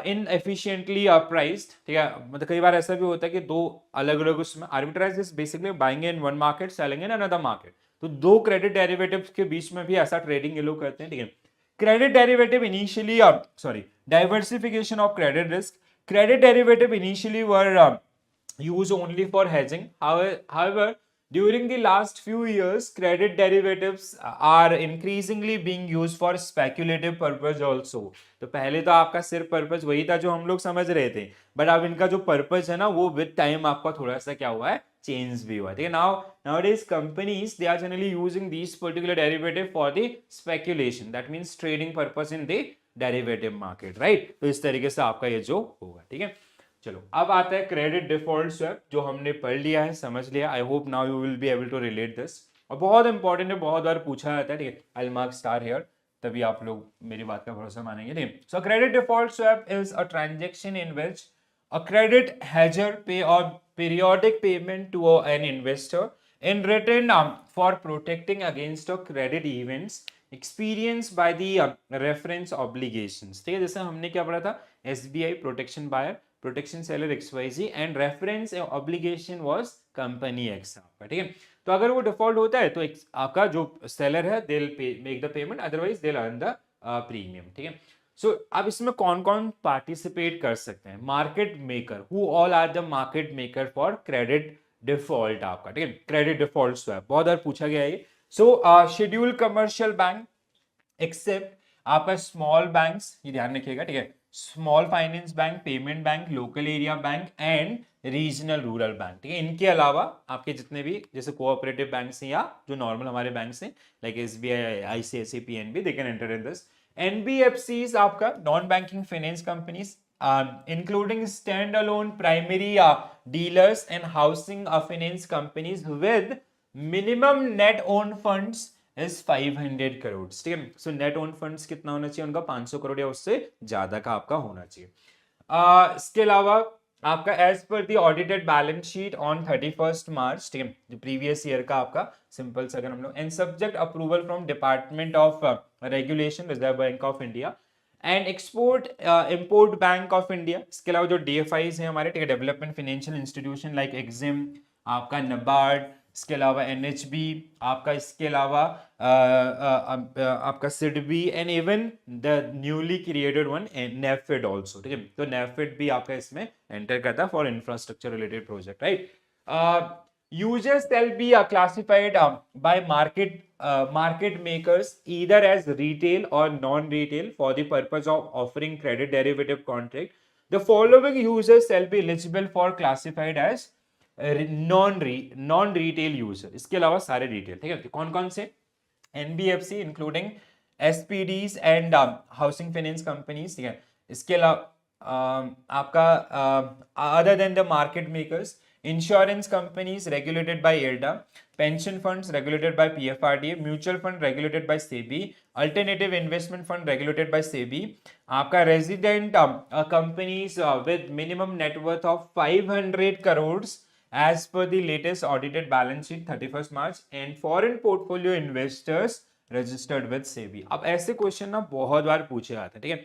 inefficiently priced, ठीक है, मतलब कई बार ऐसा भी होता है कि दो अलग अलग उसमें arbitrage is basically buying in one market selling in another market, तो दो क्रेडिट डेरिवेटिव्स के बीच में भी ऐसा ट्रेडिंग ये लोग करते हैं, ठीक है। Credit derivative initially sorry diversification of credit risk, credit derivative initially were used only for hedging. However, during the last few years, credit derivatives are increasingly being used for speculative purpose also. तो पहले तो आपका सिर्फ purpose वही था जो हम लोग समझ रहे थे, बट अब इनका जो पर्पज है ना वो विद टाइम आपका थोड़ा सा क्या हुआ है, चेंज भी हुआ है, ठीक है। nowadays companies they are generally using these particular derivative for the speculation, that means trading purpose in the derivative market, right. तो इस तरीके से आपका ये जो होगा, ठीक है। चलो अब आता है क्रेडिट डिफॉल्ट स्वैप, जो हमने पढ़ लिया है, समझ लिया। I hope now you will be able to relate this, और बहुत इंपॉर्टेंट है, बहुत बार पूछा जाता है, ठीक है। I will mark star here, तभी आप लोग मेरी बात का भरोसा मानेंगे, ठीक है। So credit default swap is a transaction in which a credit hedger pay or periodic payment to an investor in return for protecting against a credit events experienced by the reference obligations, ठीक है, जैसे हमने क्या पढ़ा था, SBI protection buyer, protection seller XYZ and reference obligation was company X आपका, ठीक है। तो अगर वो डिफॉल्ट होता है तो आपका जो सेलर है they will make the payment, otherwise they will earn the premium, ठीक है। सो अब इसमें कौन कौन पार्टिसिपेट कर सकते हैं? Market maker, who all are the market maker for credit default आपका, ठीक है, क्रेडिट डिफॉल्ट स्वैप बहुत बार पूछा गया है। So schedule commercial bank except आपका स्मॉल बैंक्स, ये ध्यान रखिएगा, ठीक है, small finance bank, payment bank, local area bank and regional rural bank, ठीक है। इनके अलावा आपके जितने भी जैसे कोऑपरेटिव बैंक्स हैं या जो नॉर्मल हमारे बैंक्स हैं like SBI, ICICI, PNB, they can enter in this. NBFCs आपका non banking finance companies including standalone primary dealers and housing finance companies with minimum net owned funds is 500 crores, ठीक है। So net own funds कितना होना चाहिए उनका? 500 करोड़ या उससे ज्यादा का आपका होना चाहिए। इसके अलावा आपका as per the audited balance sheet on 31 March, ठीक है, जो प्रीवियस ईयर का आपका सिंपल से अगर हम लोग, and subject approval from department of regulation, reserve bank of India and export import bank of India. इसके अलावा जो डीएफआईज हैं हमारे, ठीक है, development financial institution like EXIM, आपका नबार्ड, इसके अलावा एनएचबी आपका, इसके अलावा आपका SIDBI and even the newly created one NAFED also, ठीक है। तो नेफेड भी आपका इसमें एंटर करता है for infrastructure related project, right. users shall be classified by market makers either as retail or non-retail for the purpose of offering credit derivative contract. The following users shall be eligible for classified as non-retail user. इसके अलावा सारे retail, ठीक है। कौन कौन से? NBFC including SPDs and housing finance companies, ठीक है। इसके अलावा आपका other than the market makers insurance companies regulated by IRDA, pension funds regulated by PFRDA, mutual fund regulated by SEBI, alternative investment fund regulated by SEBI, आपका resident companies with minimum net worth of 500 crore as per the latest audited balance sheet 31st March, and foreign portfolio investors registered with SEBI. अब ऐसे question ना बहुत बार पूछे जाते हैं, ठीक है।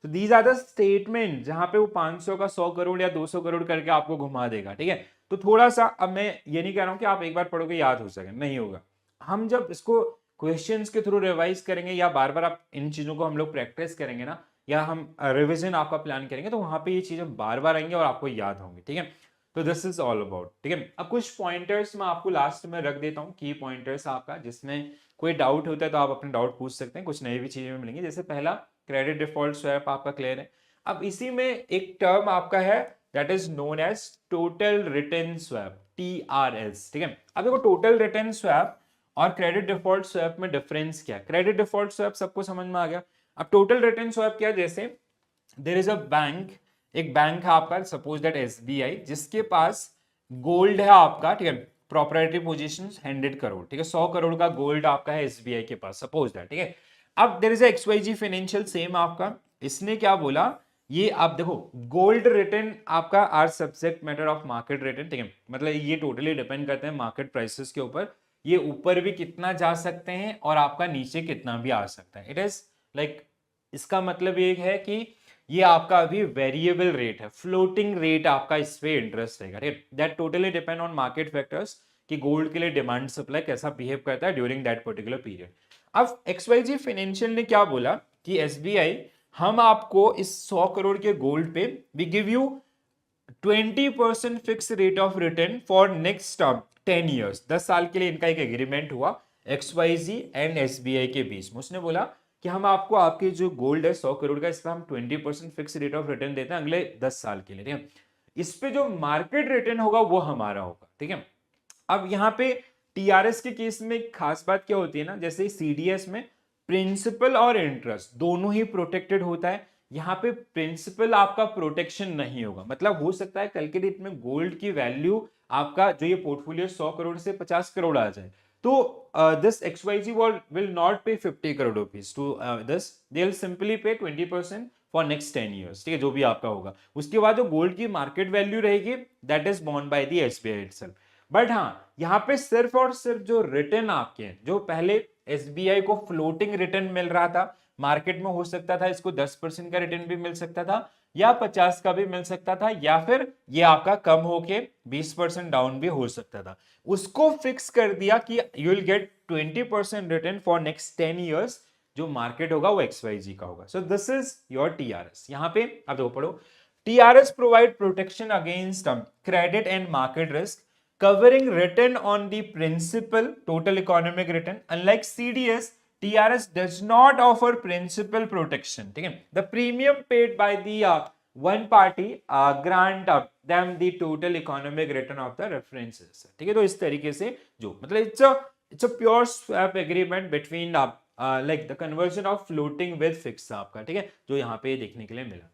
तो दीज आर द स्टेटमेंट जहां पे वो 500 का 100 करोड़ या 200 करोड़ करके आपको घुमा देगा, ठीक है। तो थोड़ा सा, अब मैं ये नहीं कह रहा हूं कि आप एक बार पढ़ोगे याद हो सके, नहीं होगा। हम जब इसको क्वेश्चंस के थ्रू रिवाइज करेंगे या बार बार आप इन चीजों को हम लोग प्रैक्टिस करेंगे ना, या हम रिविजन आपका प्लान करेंगे, तो वहां पे ये चीजें बार बार आएंगी और आपको याद होंगी, ठीक है। तो दिस इज ऑल अबाउट, ठीक है। अब कुछ पॉइंटर्स मैं आपको लास्ट में रख देता हूँ, की पॉइंटर्स आपका, जिसमें कोई डाउट होता है तो आप अपने डाउट पूछ सकते हैं, कुछ नई भी चीजें मिलेंगी। जैसे पहला, क्रेडिट डिफॉल्ट स्वैप आपका क्लियर है। अब इसी में एक टर्म आपका है that is known as total return swap, TRS, ठीक है। अब देखो, टोटल रिटर्न स्वैप और क्रेडिट डिफॉल्ट स्वैप में डिफरेंस क्या है। क्रेडिट डिफॉल्ट स्वैप सबको समझ में आ गया। अब टोटल रिटर्न स्वैप क्या है, जैसे देयर इज अ बैंक, एक बैंक है आपका, सपोज दैट SBI, जिसके पास गोल्ड है आपका, ठीक है, प्रॉपर्टी पोजीशन 100 करोड़, ठीक है, 100 करोड़ का गोल्ड आपका है SBI के पास, सपोज दैट, ठीक है। अब there is XYG financial, same आपका, इसने क्या बोला, ये आप देखो, गोल्ड रिटर्न आपका are subject matter of market return, ठीक है, मतलब ये टोटली डिपेंड करते हैं मार्केट प्राइसेस के ऊपर। ये ऊपर भी कितना जा सकते हैं और आपका नीचे कितना भी आ सकता है। इट इज लाइक, इसका मतलब ये है कि ये आपका अभी वेरिएबल रेट है, फ्लोटिंग रेट आपका इस पे इंटरेस्ट रहेगा, ठीक है। That totally depend on market factors कि गोल्ड के लिए डिमांड सप्लाई कैसा बिहेव करता है ड्यूरिंग दैट पर्टिकुलर पीरियड। अब XYG फाइनेंशियल ने क्या बोला कि SBI, हम आपको इस 100 करोड़ के गोल्ड पे we give you 20% fix rate of return for next 10 years, 10 साल के लिए इनका एक एग्रीमेंट हुआ XYZ एंड SBI के बीच में। उसने बोला कि हम आपको आपके जो गोल्ड है 100 करोड़ का, इस पर हम 20% फिक्स रेट ऑफ रिटर्न देते हैं अगले 10 साल के लिए, ठीक है। इस पे जो मार्केट रिटर्न होगा वो हमारा होगा, ठीक है। अब यहाँ पे TRS के केस में खास बात क्या होती है ना, जैसे CDS में प्रिंसिपल और इंटरेस्ट दोनों ही प्रोटेक्टेड होता है। यहाँ पे प्रिंसिपल आपका प्रोटेक्शन नहीं होगा, मतलब हो सकता है कल के डेट में गोल्ड की वैल्यू आपका जो ये पोर्टफोलियो 100 करोड़ से 50 करोड़ आ जाए, तो this XYZ will not pay 50 crore rupees to this, they'll simply pay 20% for next 10 years, ठीक है, जो भी आपका होगा। उसके बाद जो गोल्ड की मार्केट वैल्यू रहेगी that is borne by the SBI itself। But हाँ, यहाँ पे सिर्फ और सिर्फ जो रिटर्न आपके हैं, जो पहले SBI को फ्लोटिंग रिटर्न मिल रहा था मार्केट में, हो सकता था इसको 10% का रिटर्न भी मिल सकता था या 50 का भी मिल सकता था, या फिर ये आपका कम होके 20% डाउन भी हो सकता था। उसको फिक्स कर दिया कि you will gate 20% return for next 10 years, जो मार्केट होगा वो XYZ का होगा। सो दिस इज योर TRS। यहाँ पे अब देखो, पढ़ो, TRS provide protection against credit and market risk covering return on the principal total economic return. Unlike CDS, TRS does not offer principal protection, ठीक है। The premium paid by the one party grant them the total economic return of the references, ठीक है। तो इस तरीके से जो मतलब it's a pure swap agreement between like the conversion of floating with fixed आपका, ठीक है, जो यहाँ पे देखने के लिए मिला।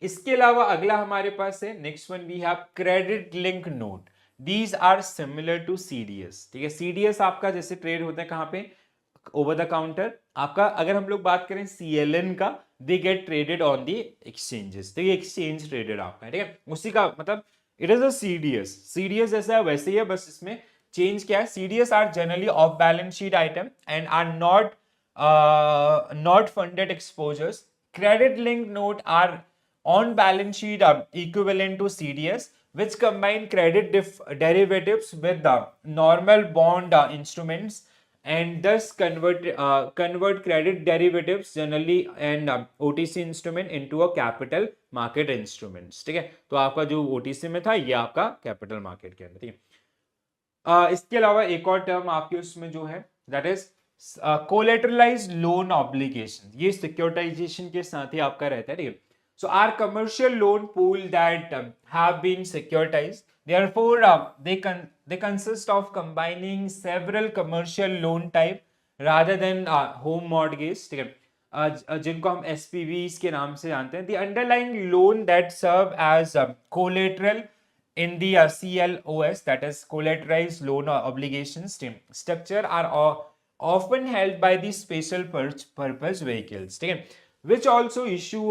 इसके अलावा अगला हमारे पास है next one, we have credit link note. These are similar to CDS, ठीक है। CDS आपका जैसे ट्रेड होता है कहां पे, ओवर द काउंटर। आपका अगर हम लोग बात करें CLN का, they get traded on the exchanges, तो ये एक्सचेंज ट्रेडेड आपका, ठीक है, उसी का मतलब इट इज अ CDS जैसा है वैसे ही है, बस इसमें चेंज क्या है, CDS are generally off balance sheet item and are not funded exposures. Credit link note are on balance sheet equivalent to CDS, which combine credit derivatives with the normal bond instruments and thus convert credit derivatives generally and OTC instrument into a capital market instruments, ठीक है। तो आपका जो OTC में था ये आपका capital market के अंदर, ठीक है। इसके अलावा एक और टर्म आपके उसमें जो है दैट इज कोलेटरलाइज्ड लोन ऑब्लिगेशन, ये सिक्योरिटाइजेशन के साथ ही आपका रहता है, ठीक है। So our commercial loan pool that have been securitized, therefore they consist of combining several commercial loan type rather than home mortgage, ठीक है, जिनको हम SPVs के नाम से जानते हैं। The underlying loan that serve as collateral in the CLOS, that is collateralized loan or obligations structure, are often held by the special purpose vehicles, okay, which also issue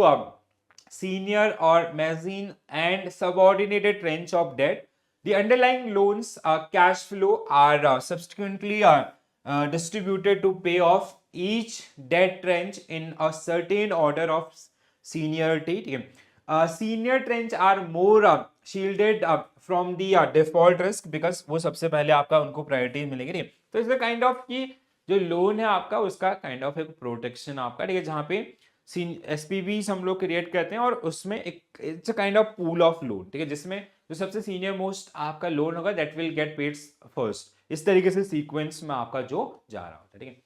senior or mezzanine and subordinated tranche of debt. The underlying loans cash flow are subsequently distributed to pay off each debt tranche in a certain order of seniority. Senior tranche are more shielded from the default risk because वो सबसे पहले आपका उनको priority मिलेगी, ठीक है. तो इस काइंड ऑफ की जो लोन है आपका उसका काइंड ऑफ एक प्रोटेक्शन आपका, ठीक है, जहाँ पे एसपीवी हम लोग क्रिएट करते हैं और उसमें एक it's a kind of pool of loan, ठीक है, जिसमें जो सबसे सीनियर मोस्ट आपका लोन होगा that will get paid first. इस तरीके से सीक्वेंस में आपका जो जा रहा होता है, ठीक है.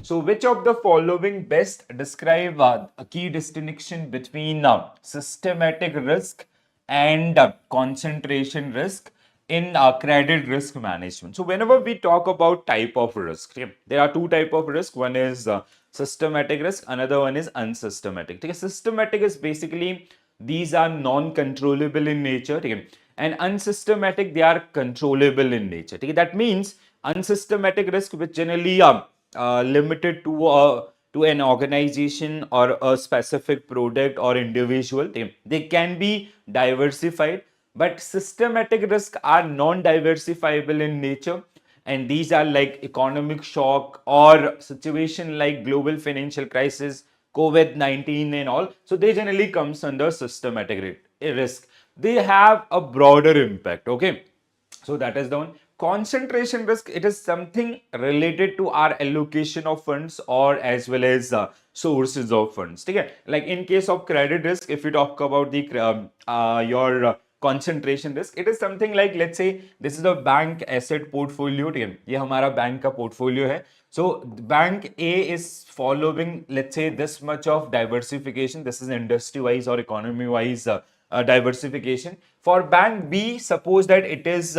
So, which of the following best describe a key distinction between systematic risk and concentration risk in credit risk management? So, whenever we talk about type of risk, okay, there are two type of risk. One is systematic risk, another one is unsystematic. Okay? Systematic is basically these are non-controllable in nature, okay? And unsystematic, they are controllable in nature. Okay? That means unsystematic risk, which generally limited to an organization or a specific product or individual. They can be diversified, but systematic risks are non-diversifiable in nature, and these are like economic shock or situation like global financial crisis, COVID-19 and all. So they generally comes under systematic risk. They have a broader impact, okay? So that is the one. Concentration risk, it is something related to our allocation of funds or as well as sources of funds. Okay? Like in case of credit risk, if you talk about the your concentration risk, it is something like, let's say this is a bank asset portfolio. ये हमारा bank का portfolio है. So bank A is following, let's say, this much of diversification. This is industry wise or economy wise diversification. For bank B, suppose that it is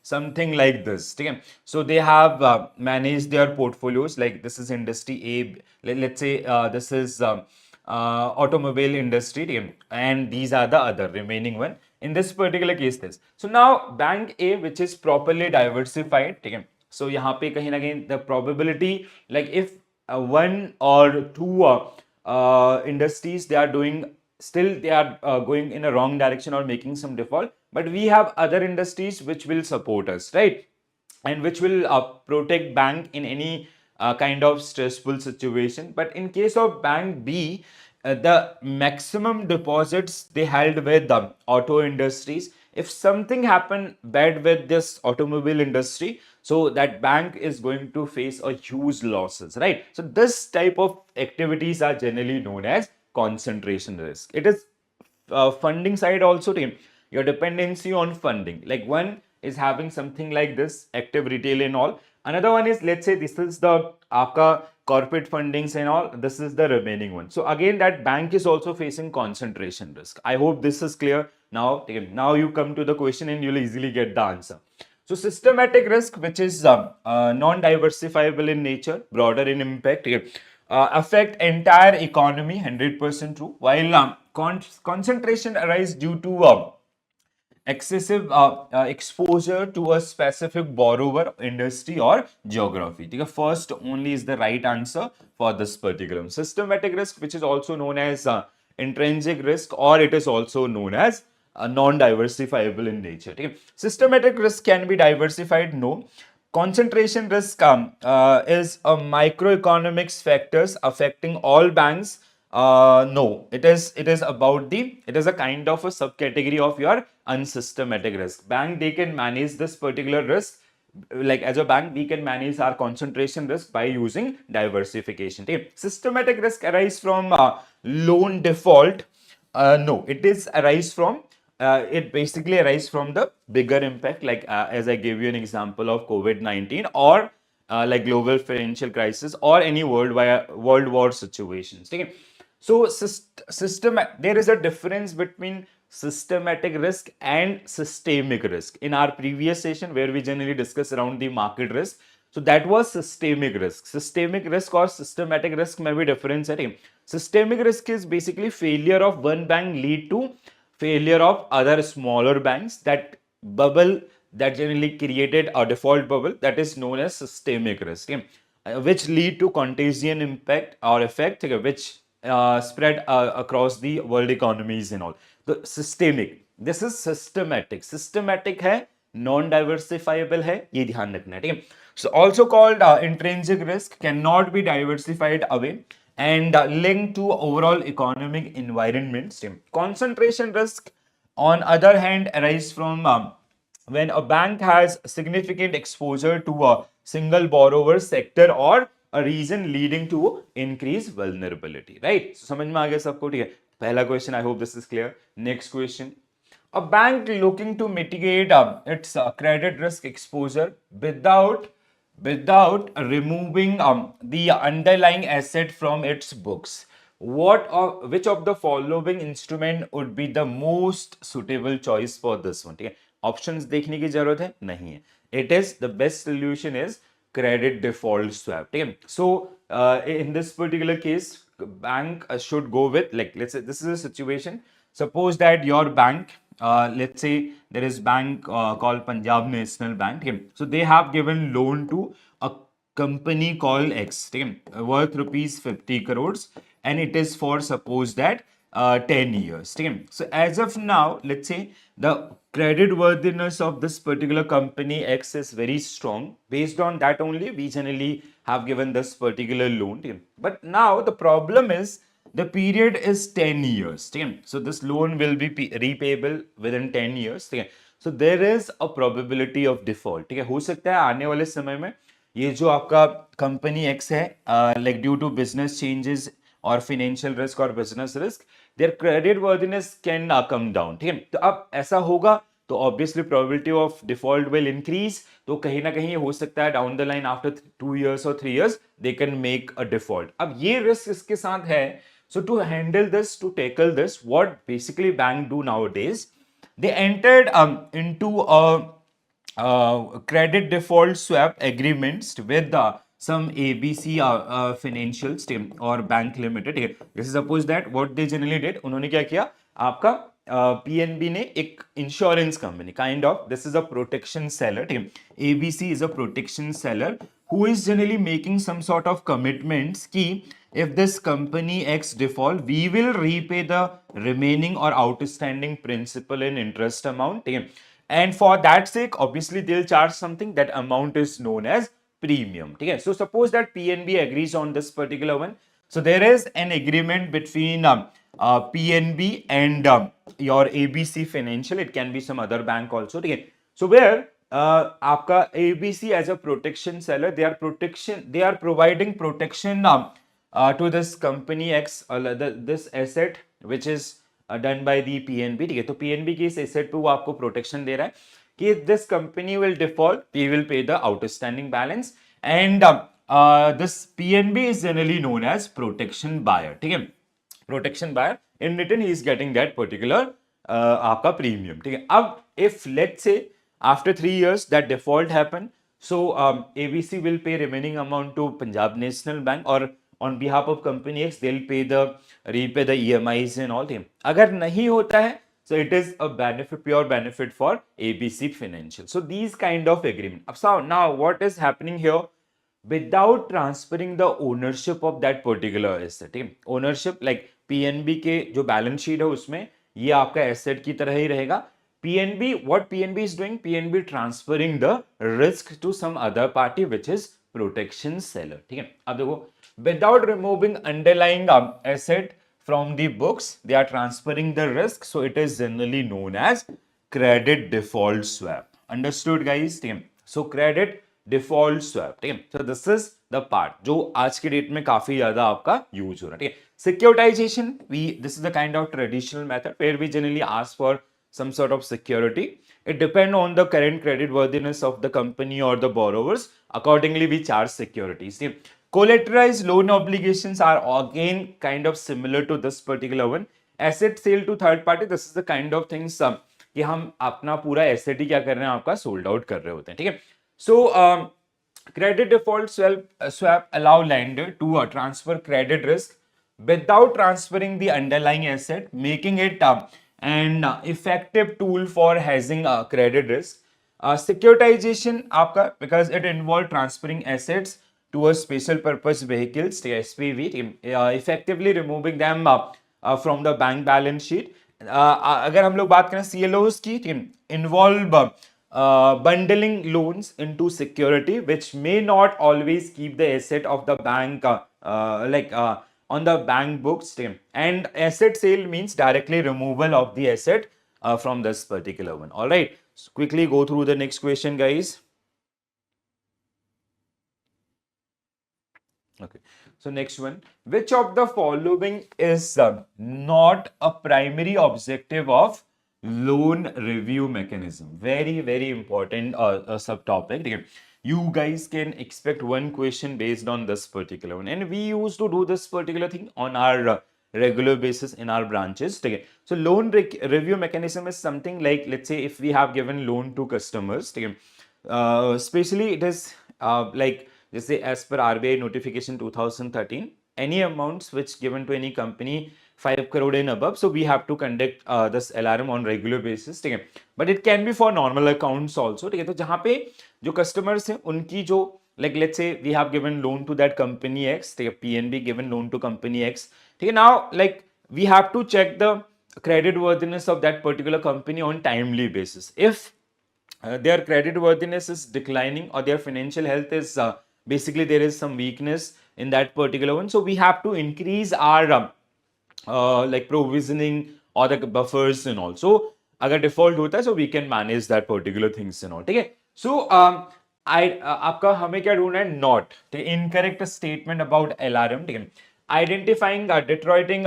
something like this. Okay? So they have managed their portfolios, like this is industry A, let's say this is automobile industry, okay? And these are the other remaining one. In this particular case, this. So now bank A, which is properly diversified, okay? So यहाँ पे कहीं ना कहीं the probability, like if one or two industries, they are doing still they are going in a wrong direction or making some default, but we have other industries which will support us, right, and which will protect bank in any kind of stressful situation. But in case of bank B, the maximum deposits they held with the auto industries. If something happened bad with this automobile industry, so that bank is going to face a huge losses, right? So this type of activities are generally known as concentration risk. It is funding side also, your dependency on funding. Like one is having something like this active retail and all. Another one is, let's say this is the aapka corporate fundings and all. This is the remaining one. So again, that bank is also facing concentration risk. I hope this is clear now. Now you come to the question and you'll easily get the answer. So systematic risk, which is non-diversifiable in nature, broader in impact, affect entire economy, 100% true, while concentration arise due to excessive exposure to a specific borrower, industry or geography. The first only is the right answer for this particular. Systematic risk, which is also known as intrinsic risk, or it is also known as non-diversifiable in nature. Systematic risk can be diversified, no. Concentration risk is a microeconomics factors affecting all banks. No, it is about it is a kind of a subcategory of your unsystematic risk. Bank, they can manage this particular risk. Like as a bank, we can manage our concentration risk by using diversification. Okay? Systematic risk arise from loan default. No, it is arise from it basically arises from the bigger impact, like as I gave you an example of COVID-19 or like global financial crisis or any world war situations. Okay? So there is a difference between systematic risk and systemic risk. In our previous session where we generally discuss around the market risk, so that was systemic risk. Systemic risk or systematic risk may be different. Systemic risk is basically failure of one bank lead to failure of other smaller banks that bubble that generally created a default bubble that is known as systemic risk, okay? Which lead to contagion impact or effect, okay, which spread across the world economies and all. The systemic, this is systematic. Systematic है, non diversifiable है, ये ध्यान रखना है, ठीक है? So also called intrinsic risk, cannot be diversified away and linked to overall economic environment. Concentration risk, on other hand, arise from when a bank has significant exposure to a single borrower sector or a region leading to increased vulnerability, right? So समझ में आ गया सबको, ठीक है? पहला question, I hope this is clear. Next question. A bank looking to mitigate its credit risk exposure without removing the underlying asset from its books. Which of the following instrument would be the most suitable choice for this one? ठीक है, options देखने की जरूरत है नहीं है. It is the best solution is credit default swap. ठीक है, so in this particular case, bank should go with, like, let's say this is a situation. Suppose that your bank, let's say there is bank called Punjab National Bank. Okay? So they have given loan to a company called X, okay, worth rupees 50 crores, and it is for, suppose that, 10 years. Okay? So as of now, let's say the credit worthiness of this particular company X is very strong. Based on that only, we generally have given this particular loan. Okay? But now the problem is the period is 10 years. Okay? So this loan will be repayable within 10 years. Okay? So there is a probability of default. ठीक है, हो सकता है आने वाले समय में ये जो आपका कंपनी एक्स है, like due to business changes और फाइनेंशियल रिस्क और business risk, there credit worthiness can come down. ठीक है, तो अब ऐसा होगा तो obviously probability of default will increase. तो कहीं ना कहीं हो सकता है down the line after 2 years और 3 years they can make a default. अब ये रिस्क इसके साथ है. So to handle this, to tackle this, what basically bank do nowadays, they entered into a credit default swap agreements with some ABC financials or bank limited. ठीक है, जैसे suppose that what they generally did, उन्होंने क्या किया, आपका PNB ने एक insurance company kind of, this is a protection seller. ठीक है, ABC is a protection seller who is generally making some sort of commitments कि if this company X default, we will repay the remaining or outstanding principal and interest amount. ठीक है, and for that sake, obviously they'll charge something. That amount is known as premium. ठीक है, so suppose that PNB agrees on this particular one. So there is an agreement between PNB and your ABC Financial. It can be some other bank also. ठीक है, so where आपका ABC as a protection seller, they are providing protection to this company X, this asset which is done by the PNB. ठीक है, तो PNB की इस asset पे वो आपको protection दे रहा है कि this company will default, we will pay the outstanding balance, and this PNB is generally known as protection buyer. ठीक है, protection buyer, in return he is getting that particular आपका premium. ठीक है, अब if let's say after 3 years that default happen, so ABC will pay remaining amount to Punjab National Bank, or on behalf of company X they'll repay the EMIs and all. अगर नहीं होता है, so it is a benefit, pure benefit for ABC Financial. So these kind of agreement. So now what is happening here, without transferring the ownership of that particular asset, ownership like PNB के जो balance sheet है उसमें ये आपका asset की तरह ही रहेगा. PNB, what PNB is doing, PNB transferring the risk to some other party which is protection seller. ठीक है, अब देखो, without removing underlying asset from the books, they are transferring the risk, so it is generally known as credit default swap. Understood guys? ठीक है, so credit default swap. ठीक है, so this is the part जो आज के date में काफी ज्यादा आपका यूज हो रहा है. ठीक है, securitization, this is the kind of traditional method where we generally ask for some sort of security. It depends on the current credit worthiness of the company or the borrowers. Accordingly, we charge securities. Collateralized loan obligations are again kind of similar to this particular one. Asset sale to third party, this is the kind of things कि हम अपना पूरा asset ही क्या कर रहे हैं, आपका sold out कर रहे होते हैं. ठीक है, so credit default swap allow lender to transfer credit risk without transferring the underlying asset, making it and effective tool for hedging credit risk. Securitization आपका because it involve transferring assets to a special purpose vehicles SPV, effectively removing them from the bank balance sheet. अगर हम लोग बात करें CLOs की, involve bundling loans into security which may not always keep the asset of the bank on the bank books, and asset sale means directly removal of the asset from this particular one. All right, so quickly go through the next question, guys. Okay, so next one, which of the following is not a primary objective of loan review mechanism? Very, very important subtopic. Okay. You guys can expect one question based on this particular one, and we used to do this particular thing on our regular basis in our branches. Okay. So loan review mechanism is something like, let's say if we have given loan to customers, okay, especially it is like, let's say as per RBI notification 2013, any amounts which given to any company 5 crore and above, so we have to conduct this LRM on regular basis, ठीक है. But it can be for normal accounts also, ठीक है. तो जहाँ पे जो customers हैं उनकी जो, like let's say we have given loan to that company X, ठीक है, PNB given loan to company X, ठीक है. Now like we have to check the credit worthiness of that particular company on timely basis. If their credit worthiness is declining or their financial health is basically there is some weakness in that particular one, so we have to increase our like provisioning or the buffers and all. So अगर default होता है, so we can manage that particular things and all, ठीक है. So आपका हमें क्या ढूंढना है? Not, ठीक है, incorrect statement about LRM, ठीक है. Identifying, deteriorating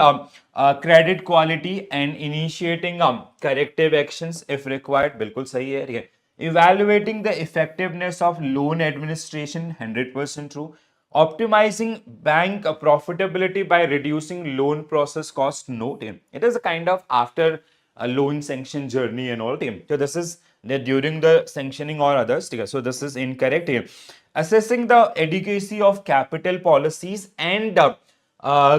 credit quality and initiating corrective actions if required, बिल्कुल सही है, ठीक है. Evaluating the effectiveness of loan administration, 100% true. Optimizing bank profitability by reducing loan process cost, no. It is a kind of after a loan sanction journey and all. So this is during the sanctioning or others. So this is incorrect here. Assessing the adequacy of capital policies and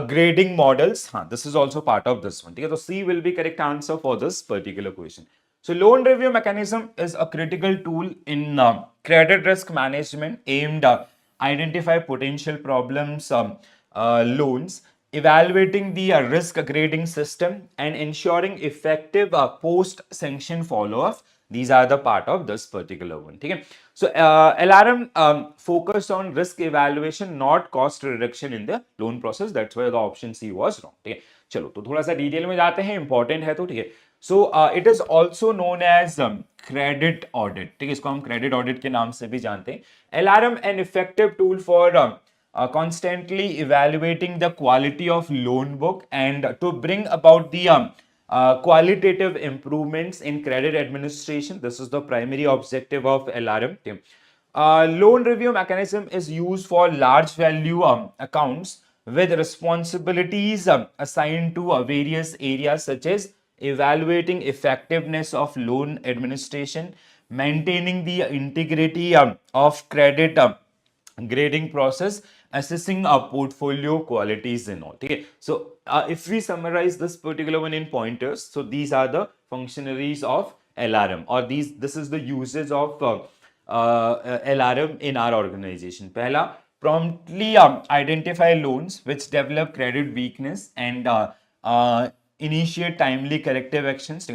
grading models. This is also part of this one. So C will be correct answer for this particular question. So loan review mechanism is a critical tool in credit risk management aimed at identify potential problems loans, evaluating the risk grading system, and ensuring effective post-sanction follow-up. These are the part of this particular one. Okay? So LRM focused on risk evaluation, not cost reduction in the loan process. That's why the option C was wrong. ठीक है, चलो तो थोड़ा सा detail में जाते हैं, important है तो, ठीक है. So it is also known as credit audit, ठीक है, इसको हम क्रेडिट ऑडिट के नाम से भी जानते हैं. LRM N effective tool for constantly evaluating the quality of loan book and to bring about the qualitative improvements in credit administration. This is the primary objective of LRM. Loan review mechanism is used for large value accounts with responsibilities assigned to various areas such as evaluating effectiveness of loan administration, maintaining the integrity of credit grading process, assessing our portfolio qualities and all. Okay, so if we summarize this particular one in pointers, so these are the functionaries of LRM, or this is the usage of LRM in our organization. Pehla, promptly identify loans which develop credit weakness and initiate timely corrective actions.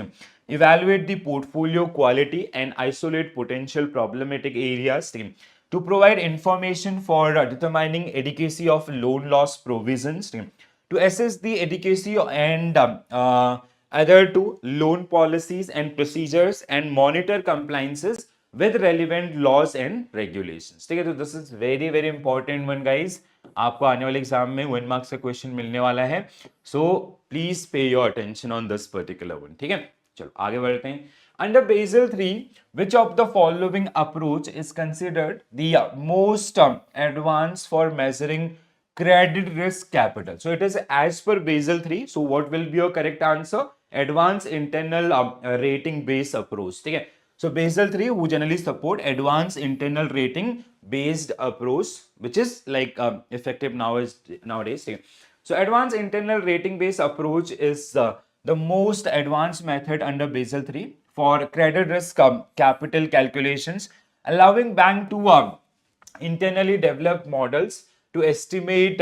Evaluate the portfolio quality and isolate potential problematic areas to provide information for determining adequacy of loan loss provisions, to assess the adequacy and other two loan policies and procedures, and monitor compliances with relevant laws and regulations. ठीक है, तो this is very very important one, guys. आपको आने वाले exam में 1 marks का question मिलने वाला है, so please pay your attention on this particular one. ठीक है, चलो आगे बढ़ते हैं. Under Basel III, which of the following approach is considered the most advanced for measuring credit risk capital? So it is as per Basel III. So what will be your correct answer? Advanced internal rating based approach. ठीक है. So Basel III who generally support advanced internal rating based approach, which is like effective nowadays. So advanced internal rating based approach is the most advanced method under Basel III for credit risk capital calculations, allowing bank to internally develop models to estimate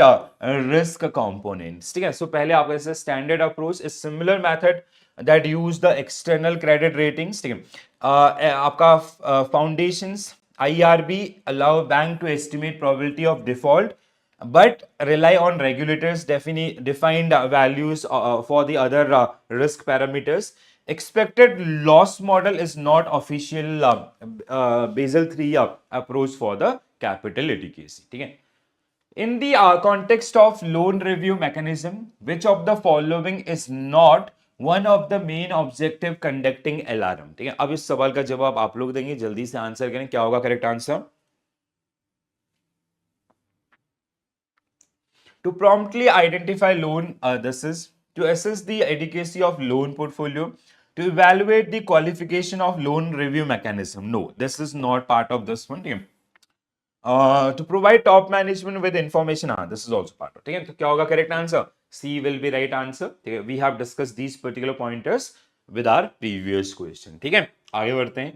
risk components. ठीक है, so पहले आपका जैसे standard approach is similar method that use the external credit ratings. ठीक है, आपका foundations IRB allow bank to estimate probability of default but rely on regulators defined values for the other risk parameters. Expected loss model is not official Basel III approach for the capital adequacy. ठीक है, in the context of loan review mechanism, which of the following is not one of the main objective conducting LRM? ठीक है, अब इस सवाल का जवाब आप लोग देंगे, जल्दी से आंसर करें, क्या होगा correct answer? To promptly identify loan, this is to assess the adequacy of loan portfolio, to evaluate the qualification of loan review mechanism. No, this is not part of this one. ठीक है, to provide top management with information. This is also part of. ठीक है, तो क्या होगा correct answer? C will be right answer. ठीक है, we have discussed these particular pointers with our previous question. ठीक है, आगे बढ़ते हैं.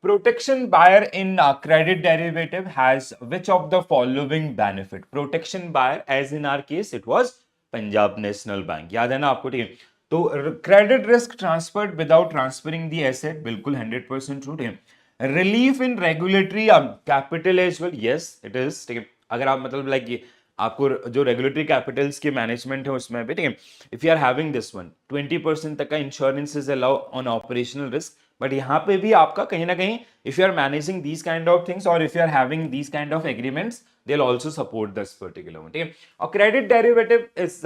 Protection buyer in credit derivative has which of the following benefit? Protection buyer, as in our case, it was Punjab National Bank. याद है ना आपको? ठीक है, तो credit risk transferred without transferring the asset, बिल्कुल 100% true. ठीक है, relief in regulatory capital as well. Yes, it is. ठीक है, अगर आप मतलब लाइक ये आपको जो रेगुलेटरी कैपिटल्स के मैनेजमेंट है उसमें भी, ठीक है, if you are having this one 20% तक का insurance is allow on operational risk, but यहाँ पे भी आपका कहीं ना कहीं if you are managing these kind of things और if you are having these kind of agreements they will also support this particular one. ठीक है, और credit derivative is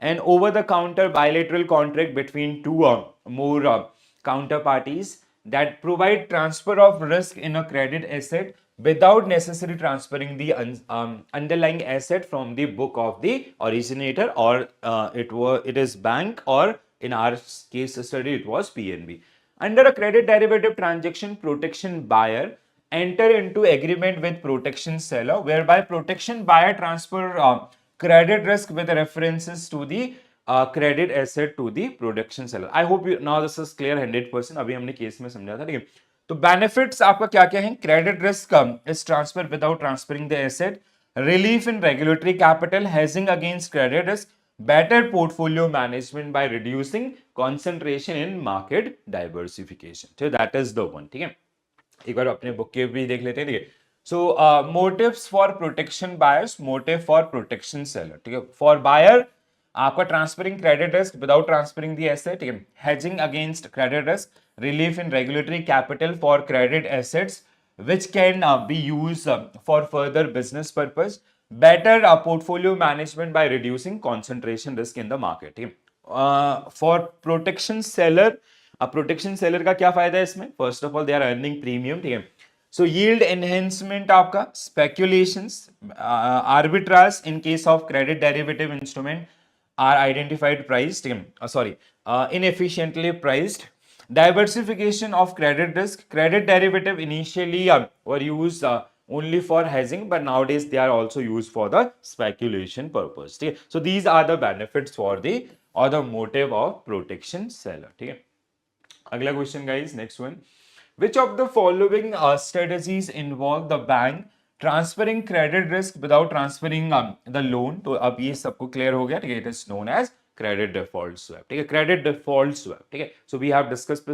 an over the counter bilateral contract between two more counterparties that provide transfer of risk in a credit asset without necessarily transferring the underlying asset from the book of the originator, or it is bank, or in our case study it was PNB. Under a credit derivative transaction, protection buyer enter into agreement with protection seller, whereby protection buyer transfer credit risk with references to the credit asset to the protection seller. I hope you now this is clear 100%. अभी हमने case में समझा था. ठीक है, तो benefits आपका क्या क्या है? Credit risk is transfer without transferring the asset, relief in regulatory capital, hedging against credit risk, better portfolio management by reducing concentration in market diversification. ठीक है, दैट इज द वन. ठीक है, एक बार अपने बुक के भी देख लेते हैं. ठीक है, so motives for protection buyers, motive for protection seller. ठीक है, फॉर बायर आपका transferring credit risk without transferring the asset. ठीक है, hedging against credit risk, relief in regulatory capital for credit assets which can be used for further business purpose, better portfolio management by reducing concentration risk in the market. ठीक है, for protection seller, protection seller का क्या फायदा है इसमें? First of all they are earning premium. ठीक है, so yield enhancement आपका, speculations, arbitrage in case of credit derivative instrument are identified price. ठीक है, sorry, inefficiently priced, diversification of credit risk. Credit derivative initially were used only for hedging, but nowadays they are also used for the speculation purpose. ठीक है, so these are the benefits for the or the motive of protection seller. ठीक है, अगला question guys, next one. Which of the following strategies involve the bank transferring credit risk without transferring the loan? तो अब ये सबको clear हो गया. ठीक है, it is known as credit default swap. ठीक है, क्रेडिट डिफॉल्ट स्वैप. ठीक है, so we have discussed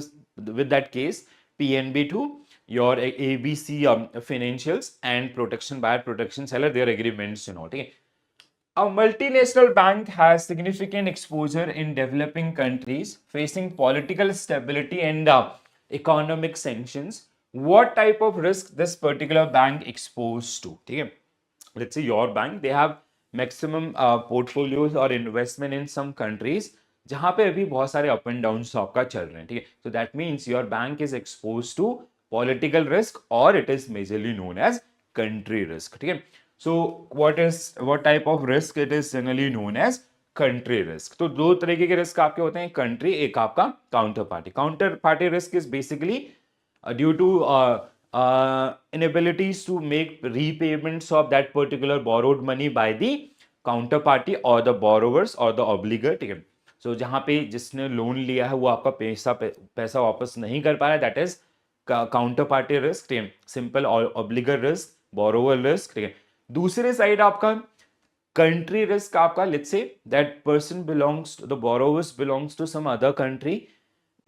with that case PNB2, your ABC financials and protection buyer, protection seller, their agreements, you know. ठीक है, a multinational bank has significant exposure in developing countries facing political stability and economic sanctions. What type of risk this particular bank exposed to? ठीक है, let's say your bank, they have maximum portfolios or investment in some countries जहां पे अभी बहुत सारे up and down आपका चल रहे हैं. ठीक है, so that means your bank is exposed to political risk or it is majorly known as country risk. ठीक है, so what type of risk it is generally known as country risk. तो दो तरीके के रिस्क आपके होते हैं, country, एक आपका counter party. Counter party risk is basically due to inabilities to make repayments of that particular borrowed money by the counterparty or the borrowers or the obligor. ठीक है, सो जहाँ पे जिसने लोन लिया है वो आपका पैसा वापस नहीं कर पा रहा है, that is counter party risk, ठीक है, simple obligor risk, borrower risk, ठीक है। दूसरे साइड आपका कंट्री रिस्क आपका, let's say that person belongs, the borrowers belongs to some other country,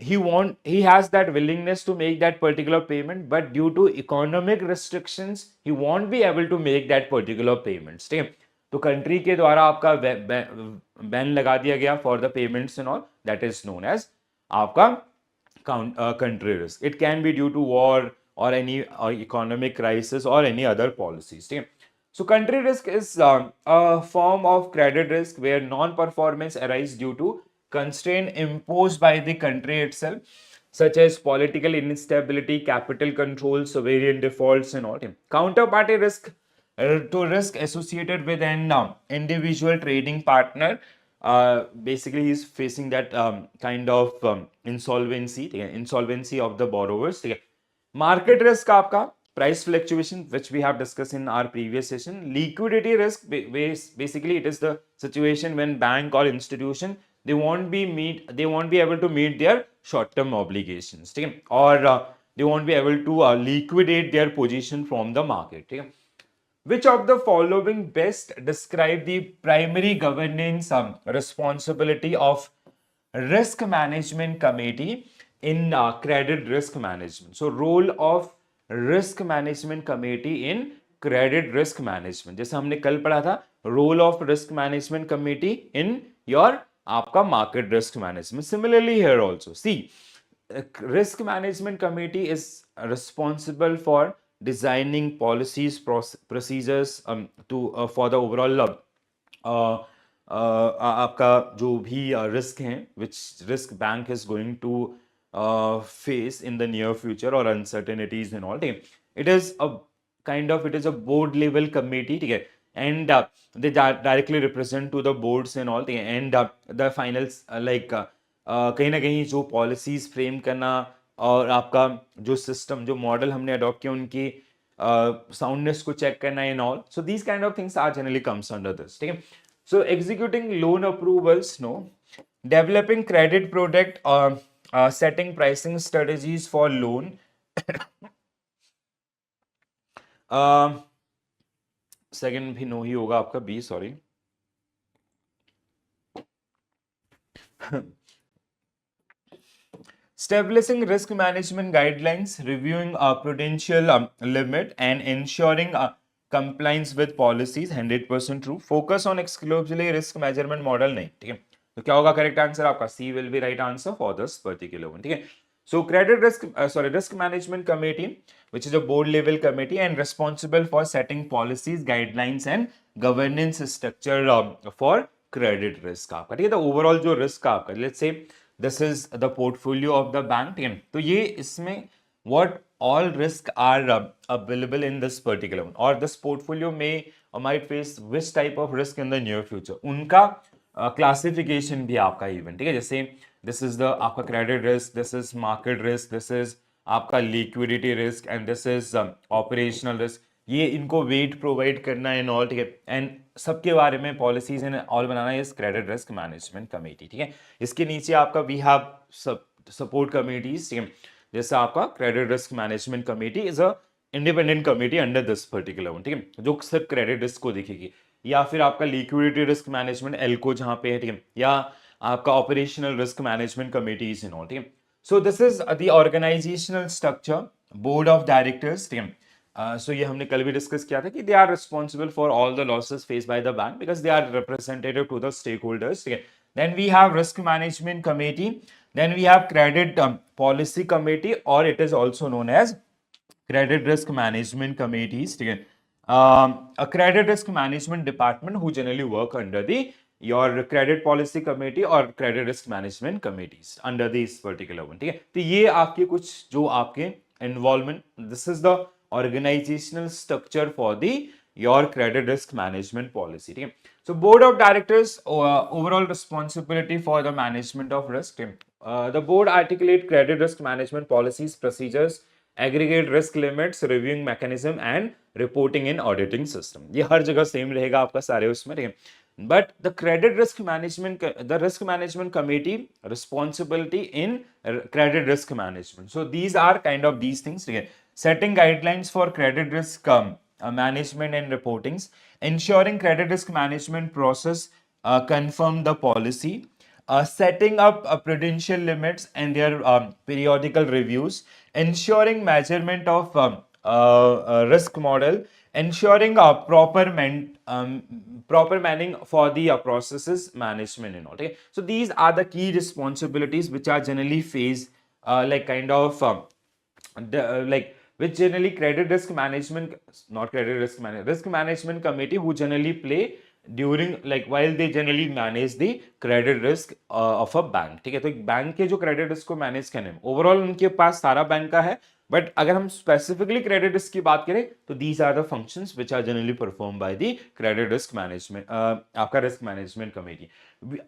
he has that willingness to make that particular payment, but due to economic restrictions he won't be able to make that particular payments, ठीक है। तो country के द्वारा आपका ban लगा दिया गया for the payments and all, that is known as आपका country risk. It can be due to war or any economic crisis or any other policies, ठीक है। So country risk is a form of credit risk where non-performance arise due to constraint imposed by the country itself, such as political instability, capital control, sovereign defaults and all. Counterparty risk to risk associated with an individual trading partner. Basically he's facing that kind of insolvency, ठीक है, insolvency of the borrowers, ठीक है। Market risk आपका price fluctuation, which we have discussed in our previous session. Liquidity risk, basically it is the situation when bank or institution they won't be able to meet their short term obligations, ठीक है, or they won't be able to liquidate their position from the market, ठीक है। Which of the following best describe the primary governance responsibility of risk management committee in credit risk management? So role of risk management committee in credit risk management, जैसे हमने कल पढ़ा था role of risk management committee in your आपका market risk management. Similarly here also, see, risk management committee is responsible for designing policies, procedures to for the overall आपका जो भी risk हैं, which risk bank is going to face in the near future or uncertainties and all, ठीक है। It is a it is a board level committee, ठीक है, and they directly represent to the boards and all, ठीक है, and the finals कहीं ना कहीं जो पॉलिसीज फ्रेम करना और आपका जो सिस्टम जो मॉडल हमने अडॉप्ट किया उनकी साउंडनेस को चेक करना in all, so these kind of things are generally comes under this, ठीक है। So executing loan approvals, no, developing credit product, setting pricing strategies for loan, second भी no ही होगा आपका, B, sorry. Establishing risk management guidelines, reviewing prudential limit, and ensuring compliance with policies, 100% true. Focus on exclusively risk measurement model, नहीं, ठीक है। तो क्या होगा करेक्ट आंसर आपका? C will be right answer for this particular one, ठीक है। So credit risk, risk management committee, which is a board level committee and responsible for setting policies, guidelines and governance structure for credit risk आपका, ठीक है। तो overall जो risk आपका, let's say this is the portfolio of the bank, ठीक है। तो ये इसमें what all risk are available in this particular one, or this portfolio may or might face which type of risk in the near future, उनका classification भी आपका even, ठीक है। जैसे this is the आपका credit risk, this is market risk, this is आपका liquidity risk and this is operational risk, ये इनको वेट प्रोवाइड करना इन ऑल, ठीक है, एंड सबके बारे में पॉलिसीज इन ऑल बनाना इस क्रेडिट रिस्क मैनेजमेंट कमेटी, ठीक है। इसके नीचे आपका वी हैव सपोर्ट कमेटीज, ठीक है, जैसे आपका credit risk management committee is a independent committee under this particular one, ठीक है, जो सिर्फ क्रेडिट रिस्क को देखेगी। या फिर आपका लिक्विडिटी रिस्क मैनेजमेंट एल्को जहां पे है, ठीक है, या आपका operational risk management committees in all, ठीक है। So this is the organisational structure, board of directors, ठीक है। सो ये हमने कल भी डिस्कस किया था कि they are responsible for all the losses face by the bank because they are representative to the stakeholders, ठीक है। Then we have risk management committee, then we have credit policy committee और it is also known as credit risk management committees, ठीक है। A credit risk management department who generally work under the your credit policy committee or credit risk management committees under this particular one, ठीक है। तो ये आपके कुछ जो आपके involvement, this is the organizational structure for the your credit risk management policy, ठीक है। So board of directors overall responsibility for the management of risk, the board articulate credit risk management policies, procedures, aggregate risk limits, reviewing mechanism and reporting in auditing system, ये हर जगह same रहेगा आपका सारे उसमें, ठीक है। but the credit risk management, the risk management committee responsibility in credit risk management. So these are kind of these things. Okay? Setting guidelines for credit risk management and reportings, ensuring credit risk management process confirm the policy, setting up prudential limits and their periodical reviews, ensuring measurement of risk model, ensuring proper manning for the processes management and all. Okay? So these are the key responsibilities which are generally faced, like kind of like which generally credit risk management, not credit risk management committee who generally play during, like while they generally manage the credit risk of a bank. ठीक है, तो एक bank के जो credit risk को manage करने में overall उनके पास सारा बैंक का है, बट अगर हम स्पेसिफिकली क्रेडिट रिस्क की बात करें तो these are the functions which are generally perform by the credit risk management, आपका risk management committee.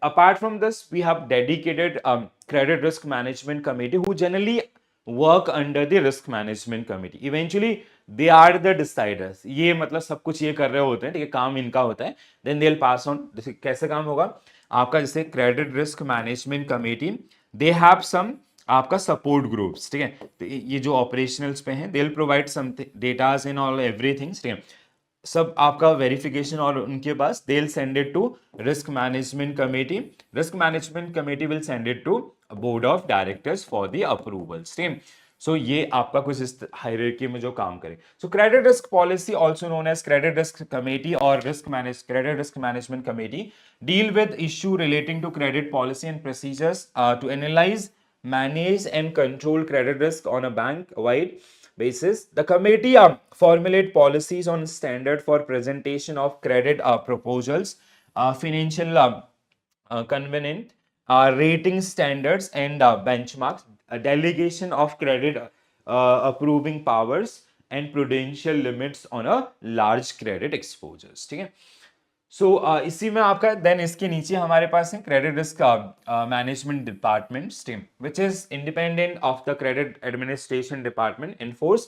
Apart from this, we have dedicated credit risk management committee who generally work under the risk management committee. Eventually they are the deciders. ये मतलब सब कुछ ये कर रहे होते हैं, ठीक है, काम इनका होता है. Then they'll pass on. जैसे कैसे काम होगा आपका, जैसे credit risk management committee, they have some आपका सपोर्ट ग्रुप्स. ठीक है, तो ये जो ऑपरेशनल्स पे हैं, they will provide some datas in all everything. ठीक है, सब आपका वेरिफिकेशन और उनके पास they will send it to risk management committee. Risk management committee will send it to board of directors for the approvals. ठीक है, सो ये आपका कुछ इस हायरार्की में जो काम करे. So credit risk policy also known as credit risk committee or credit risk management committee deal with issue relating to credit policy and procedures to analyze, manage and control credit risk on a bank wide basis. The committee formulate policies on standard for presentation of credit proposals, financial convenient, rating standards and benchmarks, delegation of credit approving powers and prudential limits on a large credit exposures. ठीक है, सो इसी में आपका then इसके नीचे हमारे पास है credit risk management department team which is independent of the credit administration department, enforce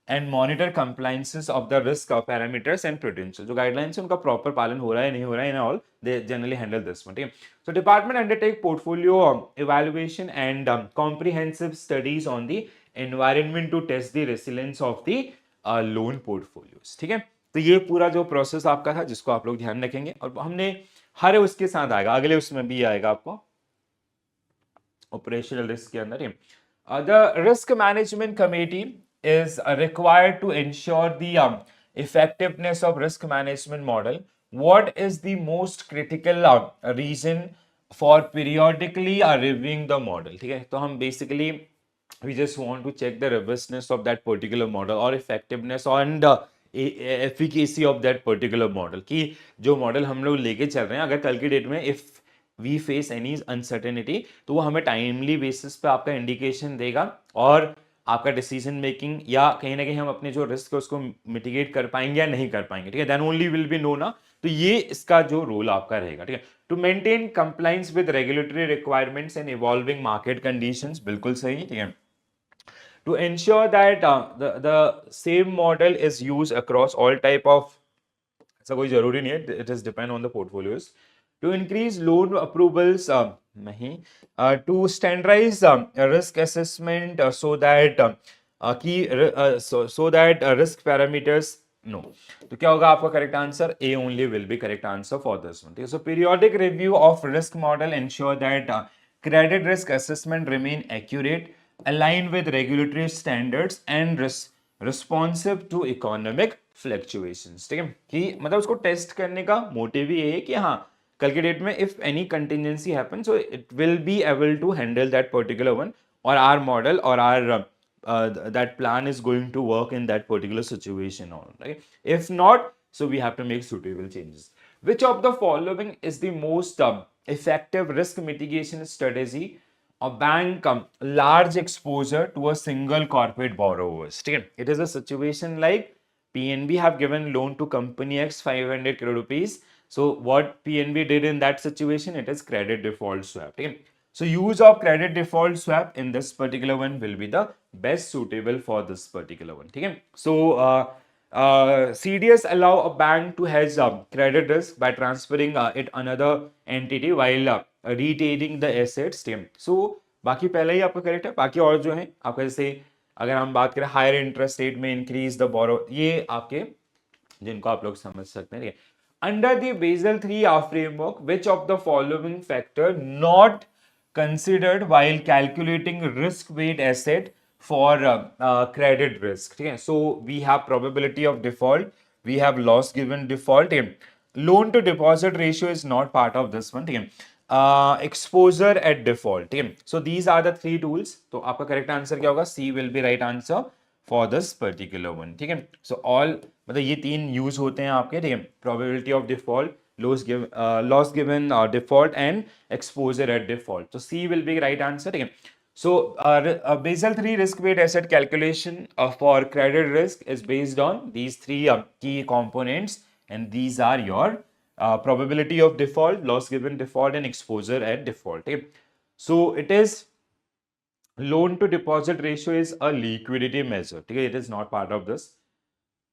and monitor compliances of the risk parameters and prudential. जो गाइडलाइंस है उनका प्रॉपर पालन हो रहा है नहीं हो रहा है in all, they generally handle this one. ठीक है, so department undertake portfolio evaluation and comprehensive studies on the environment to test the resilience of the loan portfolios. ठीक है, तो ये पूरा जो प्रोसेस आपका था जिसको आप लोग ध्यान रखेंगे, और हमने हर उसके साथ आएगा, अगले उसमें भी आएगा आपको ऑपरेशनल रिस्क के अंदर. The risk management committee is required to ensure the effectiveness of risk management model. What is the most critical reason for periodically reviewing the model. ठीक है, तो हम basically we just want to check the robustness of that particular model or effectiveness and efficacy of that particular model. कि जो model हम लोग लेके चल रहे हैं, अगर कल की डेट में if we face any uncertainty तो वो हमें टाइमली बेसिस पे आपका इंडिकेशन देगा और आपका डिसीजन मेकिंग या कहीं ना कहीं हम अपने जो रिस्क है उसको मिटिगेट कर पाएंगे या नहीं कर पाएंगे. ठीक है, then only will be no ना. तो ये इसका जो रोल आपका रहेगा. ठीक है, to maintain compliance with regulatory requirements and evolving market conditions. बिल्कुल सही. ठीक है, to ensure that the same model is used across all type of, ऐसा कोई जरूरी नहीं है, it is depend on the portfolios. To increase loan approvals, नहीं, to standardize risk assessment so that so that risk parameters. No, तो क्या होगा आपका correct answer? A only will be correct answer for this one. So periodic review of risk model ensure that credit risk assessment remain accurate, aligned with regulatory standards and responsive to economic fluctuations. ठीक है, कि मतलब उसको test करने का motive ही है कि हाँ कल के डेट में if any contingency happen so it will be able to handle that particular one, और आर मॉडल और our that plan is going to work in that particular situation. Right? If not, so we have to make suitable changes. Which of the following is the most effective risk mitigation strategy a bank large exposure to a single corporate borrowers? It is a situation like PNB have given loan to company X 500 crore rupees. So what PNB did in that situation, it is credit default swap. So use of credit default swap in this particular one will be the best suitable for this particular one. So CDS allow a bank to hedge credit risk by transferring it another entity while retaining the assets. So बाकी पहले ही आपका correct है. बाकी और जो है आपका जैसे अगर हम बात करें हायर इंटरेस्ट रेट में इंक्रीज द बोरो, ये आपके जिनको आप लोग समझ सकते हैं. Under the Basel 3 framework which of the following factor not considered while calculating risk weight asset for credit risk. ठीक है, so we have probability of default, we have loss given default. ठीक है, loan to deposit ratio is not part of this one. ठीक है, exposure at default. ठीक है, so these are the three tools. तो आपका correct answer क्या होगा? C will be right answer for this particular one. ठीक है, so all मतलब ये तीन यूज होते हैं आपके. ठीक है, probability of default, loss given default and exposure at default. So C will be right answer. Okay. So Basel 3 risk weight asset calculation for credit risk is based on these three key components, and these are your probability of default, loss given default, and exposure at default. Okay. So it is loan to deposit ratio is a liquidity measure. Okay. It is not part of this.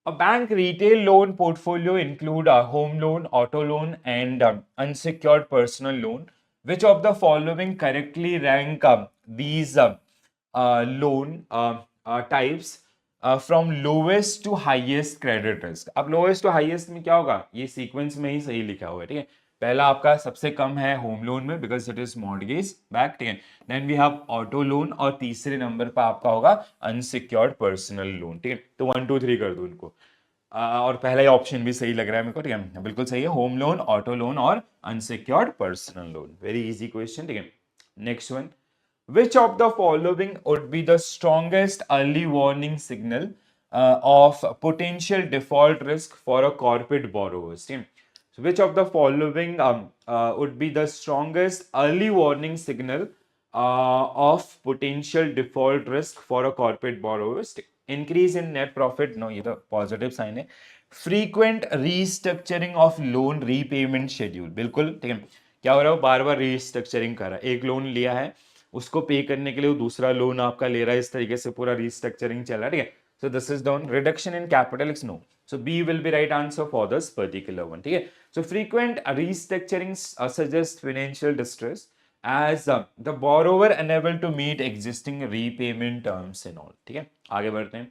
A bank retail loan portfolio include a home loan, auto loan, and unsecured personal loan. Which of the following correctly rank these loan types from lowest to highest credit risk? अब lowest to highest में क्या होगा? ये sequence में ही सही लिखा हुआ है. ठीक है, पहला आपका सबसे कम है होम लोन में because it is mortgage back. ठीक है, then we have auto loan और तीसरे नंबर पर आपका होगा अनसिक्योर्ड पर्सनल लोन. ठीक है, तो 1 2 3 कर दो उनको. और पहला ही ऑप्शन भी सही लग रहा है मेरे को. ठीक है, बिल्कुल सही है, होम लोन, ऑटो लोन और unsecured personal loan. Very easy question. ठीक है, next one. Which of the following would be the strongest early warning signal of potential default risk for a corporate borrower? So which of the following would be the strongest early warning signal of potential default risk for a corporate borrower? Increase in net profit. No, ये तो positive sign है. Frequent restructuring of loan repayment schedule. बिल्कुल ठीक है. क्या हो रहा है? बार बार रीस्ट्रक्चरिंग कर रहा है. एक लोन लिया है, उसको पे करने के लिए वो दूसरा लोन आपका ले रहा है. इस तरीके से पूरा रीस्ट्रक्चरिंग चल रहा है. ठीक है, so this is done. Reduction in capital is no. So B will be right answer for this particular one. ठीक है, so frequent restructuring suggests financial distress as the borrower unable to meet existing repayment terms and all. ठीक है, आगे बढ़ते हैं.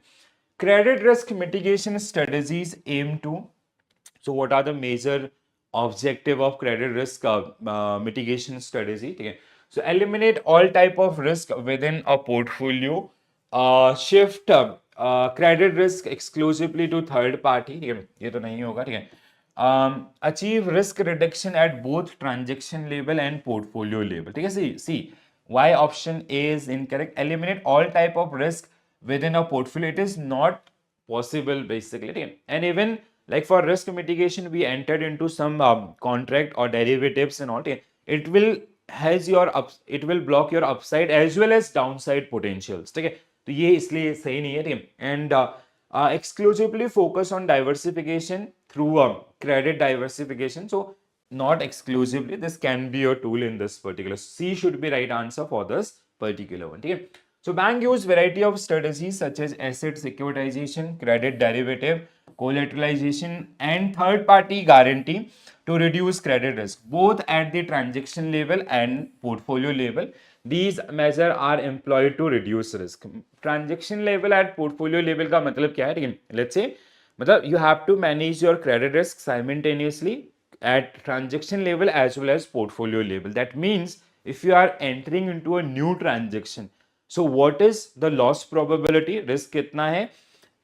Credit risk mitigation strategies aim to. So what are the major objective of credit risk mitigation strategy? ठीक है, so eliminate all type of risk within a portfolio, shift credit risk exclusively to third party. ठीक है, ये तो नहीं होगा. ठीक है, achieve risk reduction at both transaction level and portfolio level. ठीक है, see why option A is incorrect. Eliminate all type of risk within a portfolio, it is not possible basically. ठीक है, and even like for risk mitigation we entered into some contract or derivatives and all. ठीक है, it will has your it will block your upside as well as downside potentials. ठीक है, तो ये इसलिए सही नहीं है. ठीक है, and exclusively focus on diversification through credit diversification. So not exclusively, this can be your tool in this particular. C should be right answer for this particular one. ठीक है, so bank use variety of strategies such as asset securitization, credit derivative, collateralization, and third party guarantee to reduce credit risk both at the transaction level and portfolio level. These measures are employed to reduce risk. Transaction level at portfolio level का मतलब क्या है? Let's say मतलब you have to manage your credit risk simultaneously at transaction level as well as portfolio level. That means if you are entering into a new transaction, so what is the loss probability, risk कितना है,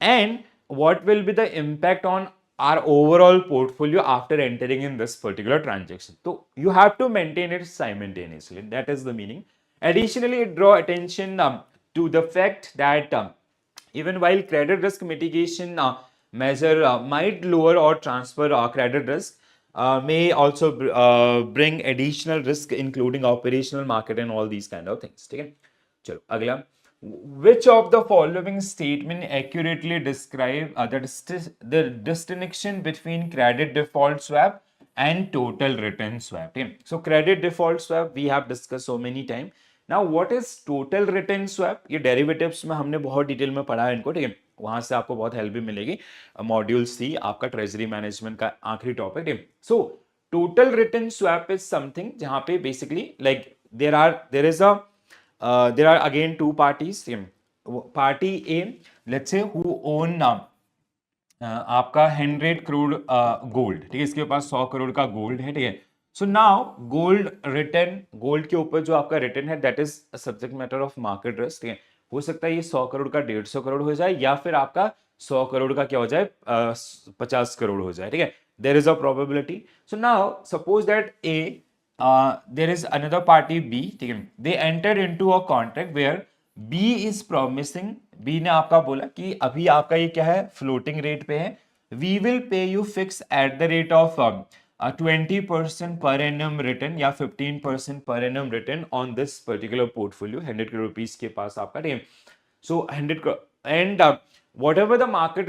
and what will be the impact on our overall portfolio after entering in this particular transaction. So you have to maintain it simultaneously. That is the meaning. Additionally, draw attention to the fact that even while credit risk mitigation measure might lower or transfer credit risk, may also bring additional risk including operational, market and all these kind of things. ठीक है, चलो अगला. Which of the following statement accurately describe the distinction between credit default swap and total return swap? Okay? So credit default swap we have discussed so many times. Now what is total return swap, ये derivatives में हमने बहुत detail में पढ़ा है इनको, ठीक है, वहां से आपको बहुत हेल्प भी मिलेगी। मॉड्यूल सी आपका ट्रेजरी मैनेजमेंट का आखिरी टॉपिक, ठीक है। So total return swap is something जहां पे basically like there are again two parties, party A, let's say who own आपका 100 करोड़ गोल्ड, ठीक है, इसके पास 100 करोड़ का गोल्ड है, ठीक है। So now gold return, gold के ऊपर जो आपका रिटर्न है that is subject matter of market risk, ठीक है। हो सकता है ये 100 करोड़ का 150 करोड़ हो जाए, या फिर आपका 100 करोड़ का क्या हो जाए 50 करोड़ हो जाए, ठीक है। There is a probability. So now suppose that A there is another party B, ठीक है, they enter into a contract where B is promising, B ने आपका बोला कि अभी आपका ये क्या है फ्लोटिंग रेट पे है, we will pay you fix at the rate of 20% per annum return या 15% per annum return on this particular portfolio, 100 crore rupees के पास आपका, ठीक है। So 100 and whatever the market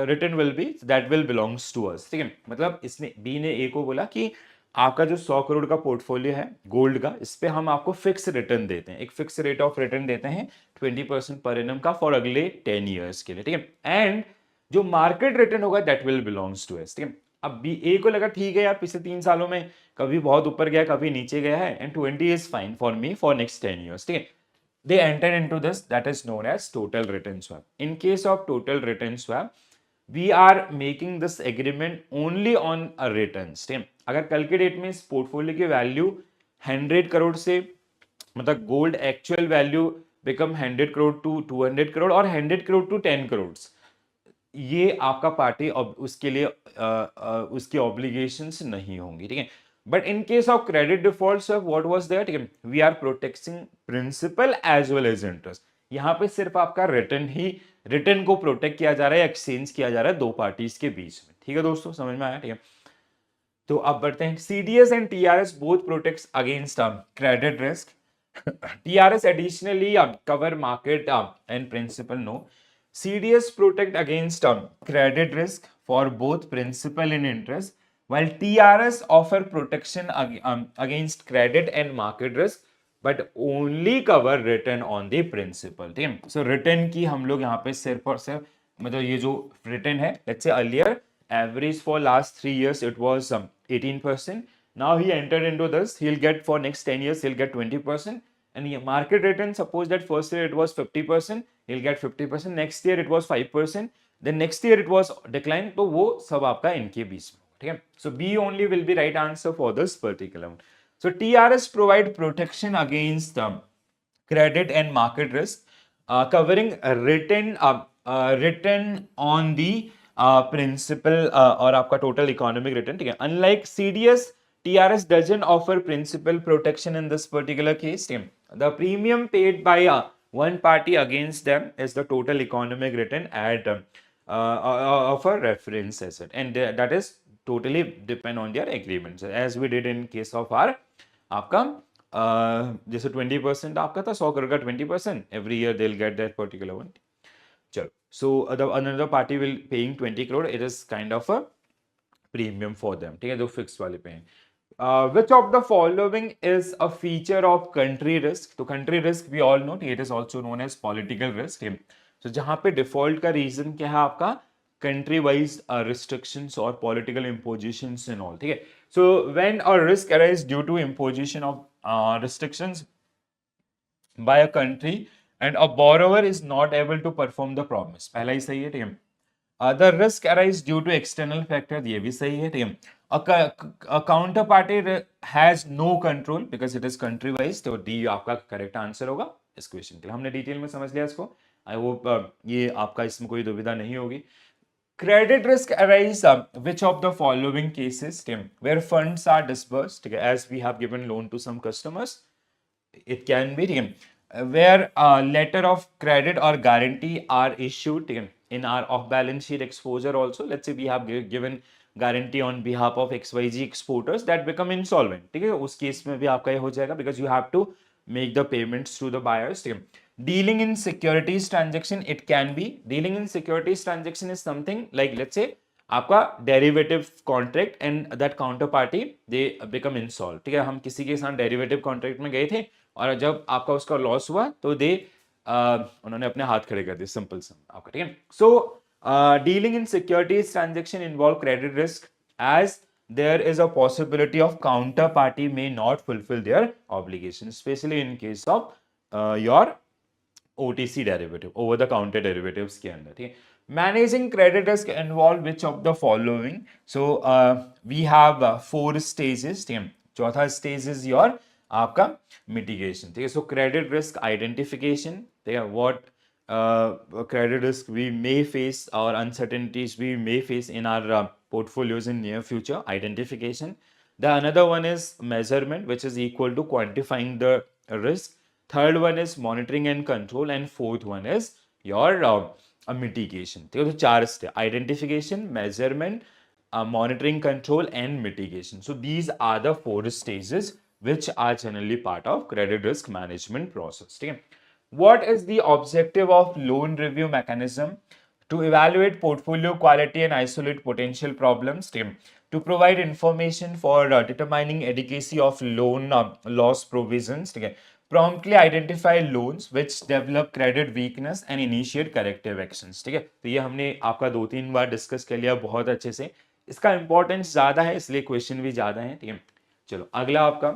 return will be that will belongs to us, ठीक है। मतलब इसने बी ने ए को बोला कि आपका जो 100 करोड़ का पोर्टफोलियो है गोल्ड का, इस पे हम आपको फिक्स रिटर्न देते हैं, एक फिक्स रेट ऑफ रिटर्न देते हैं 20% पर एनम का फॉर अगले 10 ईयर्स के लिए, ठीक है। एंड जो मार्केट रिटर्न होगा that will belongs to us, ठीक है। अब बी ए को लगा ठीक है यार पिछले 3 सालों में कभी बहुत ऊपर गया कभी नीचे गया है, and 20 is fine for me for next 10 years, ठीक है। They enter into this that is known as total return swap. In case of total return swap, we are making this agreement only on a returns, ठीक है। अगर कल के date में इस portfolio की वैल्यू 100 करोड़ से, मतलब gold actual value become 100 crore to 200 crore और 100 करोड़ टू 10 करोड़, ये आपका पार्टी उसके लिए उसकी ऑब्लिगेशंस नहीं होंगी, ठीक है। But in case of credit default what was there, ठीक है, we are protecting principal as well as interest. यहाँ पे सिर्फ आपका रिटर्न को प्रोटेक्ट किया जा रहा है, एक्सचेंज किया जा रहा है दो पार्टीज के बीच में, ठीक है दोस्तों, समझ में आया, ठीक है। तो अब बढ़ते हैं, CDS and TRS both protects against credit risk. TRS additionally cover market and principal. No, CDS protect against credit risk for both principal and interest, while TRS offer protection against credit and market risk, but only cover return on the principal, ठीक है। So return की हम लोग यहाँ पे सिर्फ और सिर्फ, मतलब ये जो return है, let's say earlier average for last 3 years it was 18%. Now he entered into this, he'll get for next 10 years he'll get 20%, and market return, suppose that first year it was 50%, he'll get 50%, next year it was 5%, then next year it was decline, तो वो सब आपका इनके बीच में, ठीक है। So B only will be right answer for this particular one. So TRS provide protection against credit and market risk, covering return on the principal और आपका total economic return, ठीक है। Unlike CDS, TRS doesn't offer principal protection in this particular case. The premium paid by one party against them is the total economic return at of a reference asset, and that is totally depend on their agreements, as we did in case of our आपका जैसे 20% आपका था 100 करोड़ का 20%, every year they'll get that particular one. चलो, so another party will paying 20 crore, it is kind of a premium for them, ठीक है, जो fix वाले पे हैं। Which of the following is a feature of country risk? तो country risk we all know, it is also known as political risk. So जहां पे default का reason क्या है आपका country wise restrictions और political impositions and all, ठीक है। So when a risk arises due to imposition of restrictions by a country and a borrower is not able to perform the promise, पहला ही सही है, ठीक है। The risk arise due to external factor, ये भी सही है, ठीक है। A counterparty has no control because it is country wise, तो D आपका करेक्ट आंसर होगा इस क्वेश्चन के लिए। हमने डिटेल में समझ लिया इसको, आई होप ये आपका इसमें कोई दुविधा नहीं होगी। Credit risk arise which of the following cases, where funds are disbursed, ठीक है, as we have given loan to some customers, it can be, ठीक है, where letter of credit or guarantee are issued, ठीक है, in our off balance sheet exposure also, let's say we have given guarantee on behalf of XYZ exporters that become insolvent, ठीक है, उस case में भी आपका ये हो जाएगा because you have to make the payments to the buyers, ठीक है। Dealing in securities transaction, it can be, dealing in securities transaction is something like let's say आपका derivative contract and that counter party they become इंसॉल्व, ठीक है, हम किसी के साथ derivative contract में गए थे और जब आपका उसका लॉस हुआ तो उन्होंने अपने हाथ खड़े कर दिए, सिंपल सम आपका, ठीक है। So dealing in securities transaction involve credit risk as there is a possibility of counterparty may not fulfill their obligation, especially in case of your OTC derivative, over the counter derivatives के अंदर, ठीक है। Managing credit risk involve which of the following? So we have 4 stages, ठीक है। चौथा stage is your आपका mitigation, ठीक है। So credit risk identification, ठीक है, what credit risk we may face or uncertainties we may face in our portfolios in near future, identification. The another one is measurement, which is equal to quantifying the risk. Third one is monitoring and control, and fourth one is your mitigation. ठीक है, तो 4 step: identification, measurement, monitoring, control, and mitigation. So these are the 4 stages which are generally part of credit risk management process. ठीक है. What is the objective of loan review mechanism? To evaluate portfolio quality and isolate potential problems. To provide information for determining adequacy of loan loss provisions. Promptly identify loans which develop credit weakness and initiate corrective actions. ठीक है, तो ये हमने आपका 2-3 बार discuss कर लिया बहुत अच्छे से। इसका इंपॉर्टेंस ज्यादा है इसलिए क्वेश्चन भी ज्यादा है, ठीक है। चलो अगला आपका,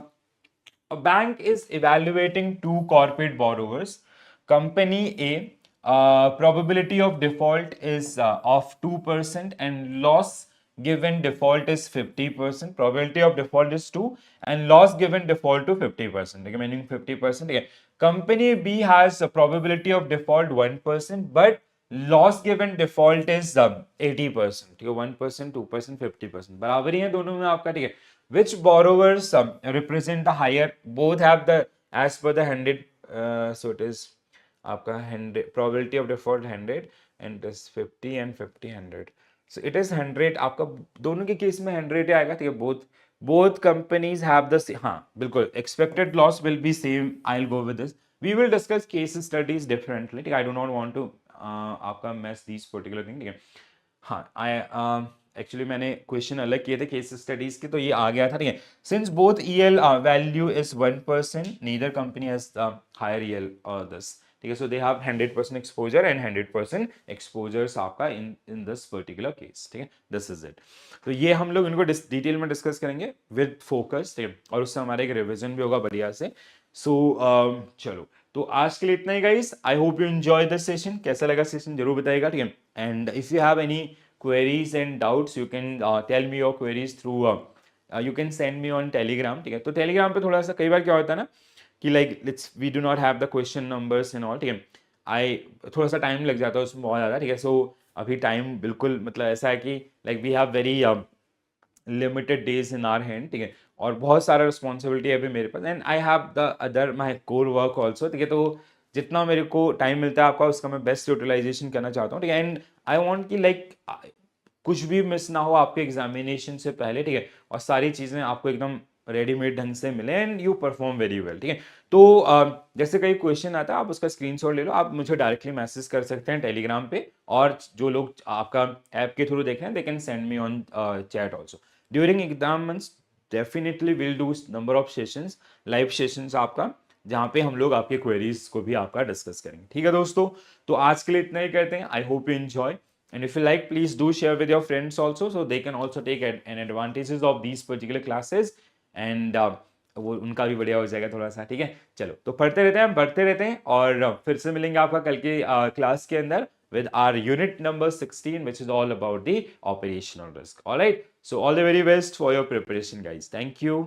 a bank is evaluating 2 corporate borrowers. Company A, probability of default is of 2% and loss given default is 50%. Probability of default is 2 and loss given default to 50%. Okay, meaning 50%. Okay. Company B has a probability of default 1%, but loss given default is 80%. ठीक है, 1%, 2%, 50%. बराबर ही है दोनों में आपका, ठीक है। Which borrowers represent the higher? Both have the, as per the 100, so it is आपका 100 probability of default 100 and this 50 and 50 100. So it is 100, आपका दोनों के केस में 100 ही आएगा, ठीक है। both companies have the same, हाँ बिल्कुल, expected loss will be same. I'll go with this. We will discuss case studies differently, ठीक है। I do not want to आपका mess these particular thing, ठीक है। हाँ, एक्चुअली मैंने क्वेश्चन अलग किए थे केस स्टडीज के, तो ये आ गया था, ठीक है। Since both EL value is 1%, neither company has higher EL or this, ठीक है। So they have 100% exposure and 100% exposures आपका इन दिस पर्टिकुलर केस, ठीक है। This is it. तो ये हम लोग इनको डिटेल में डिस्कस करेंगे विद फोकस, ठीक है, और उससे हमारा एक रिविजन भी होगा बढ़िया से। सो चलो, तो आज के लिए इतना ही guys. I hope you enjoy this session. कैसा लगा सेशन जरूर बताइएगा, ठीक है। And if you have any queries and doubts, you can tell me your queries through you can send me on telegram, ठीक है। तो telegram पे थोड़ा सा कई बार क्या होता है ना कि like let's we do not have the question numbers and all, ठीक है। थोड़ा सा टाइम लग जाता है उसमें बहुत ज़्यादा, ठीक है। सो अभी टाइम बिल्कुल मतलब ऐसा है कि like we have very limited days in our hand, ठीक है, और बहुत सारा रिस्पॉन्सिबिलिटी है अभी मेरे पास, and I have the other my core work also, ठीक है। तो जितना मेरे को टाइम मिलता है आपका, उसका मैं बेस्ट यूटिलाइजेशन करना चाहता हूँ, ठीक है। एंड आई वॉन्ट कि लाइक कुछ भी मिस ना हो आपके एग्जामिनेशन से पहले, ठीक है, और सारी चीज़ें आपको एकदम रेडीमेड ढंग से मिले and you perform very well, ठीक है। तो जैसे कई क्वेश्चन आता है, आप उसका स्क्रीनशॉट ले लो, आप मुझे डायरेक्टली मैसेज कर सकते हैं टेलीग्राम पे, और जो लोग आपका ऐप के थ्रू देख रहे हैं, they can send me on chat also. During exam months definitely will do number of sessions, live sessions आपका, जहाँ पे हम लोग आपके क्वेरीज को भी आपका डिस्कस करेंगे, ठीक है दोस्तों। तो आज के लिए इतना ही करते हैं। आई hope you enjoy, and if you like, please do share with your friends also, so they can also take an advantages of these particular classes, and वो उनका भी बढ़िया हो जाएगा थोड़ा सा, ठीक है। चलो, तो पढ़ते रहते हैं, बढ़ते रहते हैं, और फिर से मिलेंगे आपका कल के क्लास के अंदर with our unit number 16, which is all about the operational risk. All right, so all the very best for your preparation, guys. Thank you.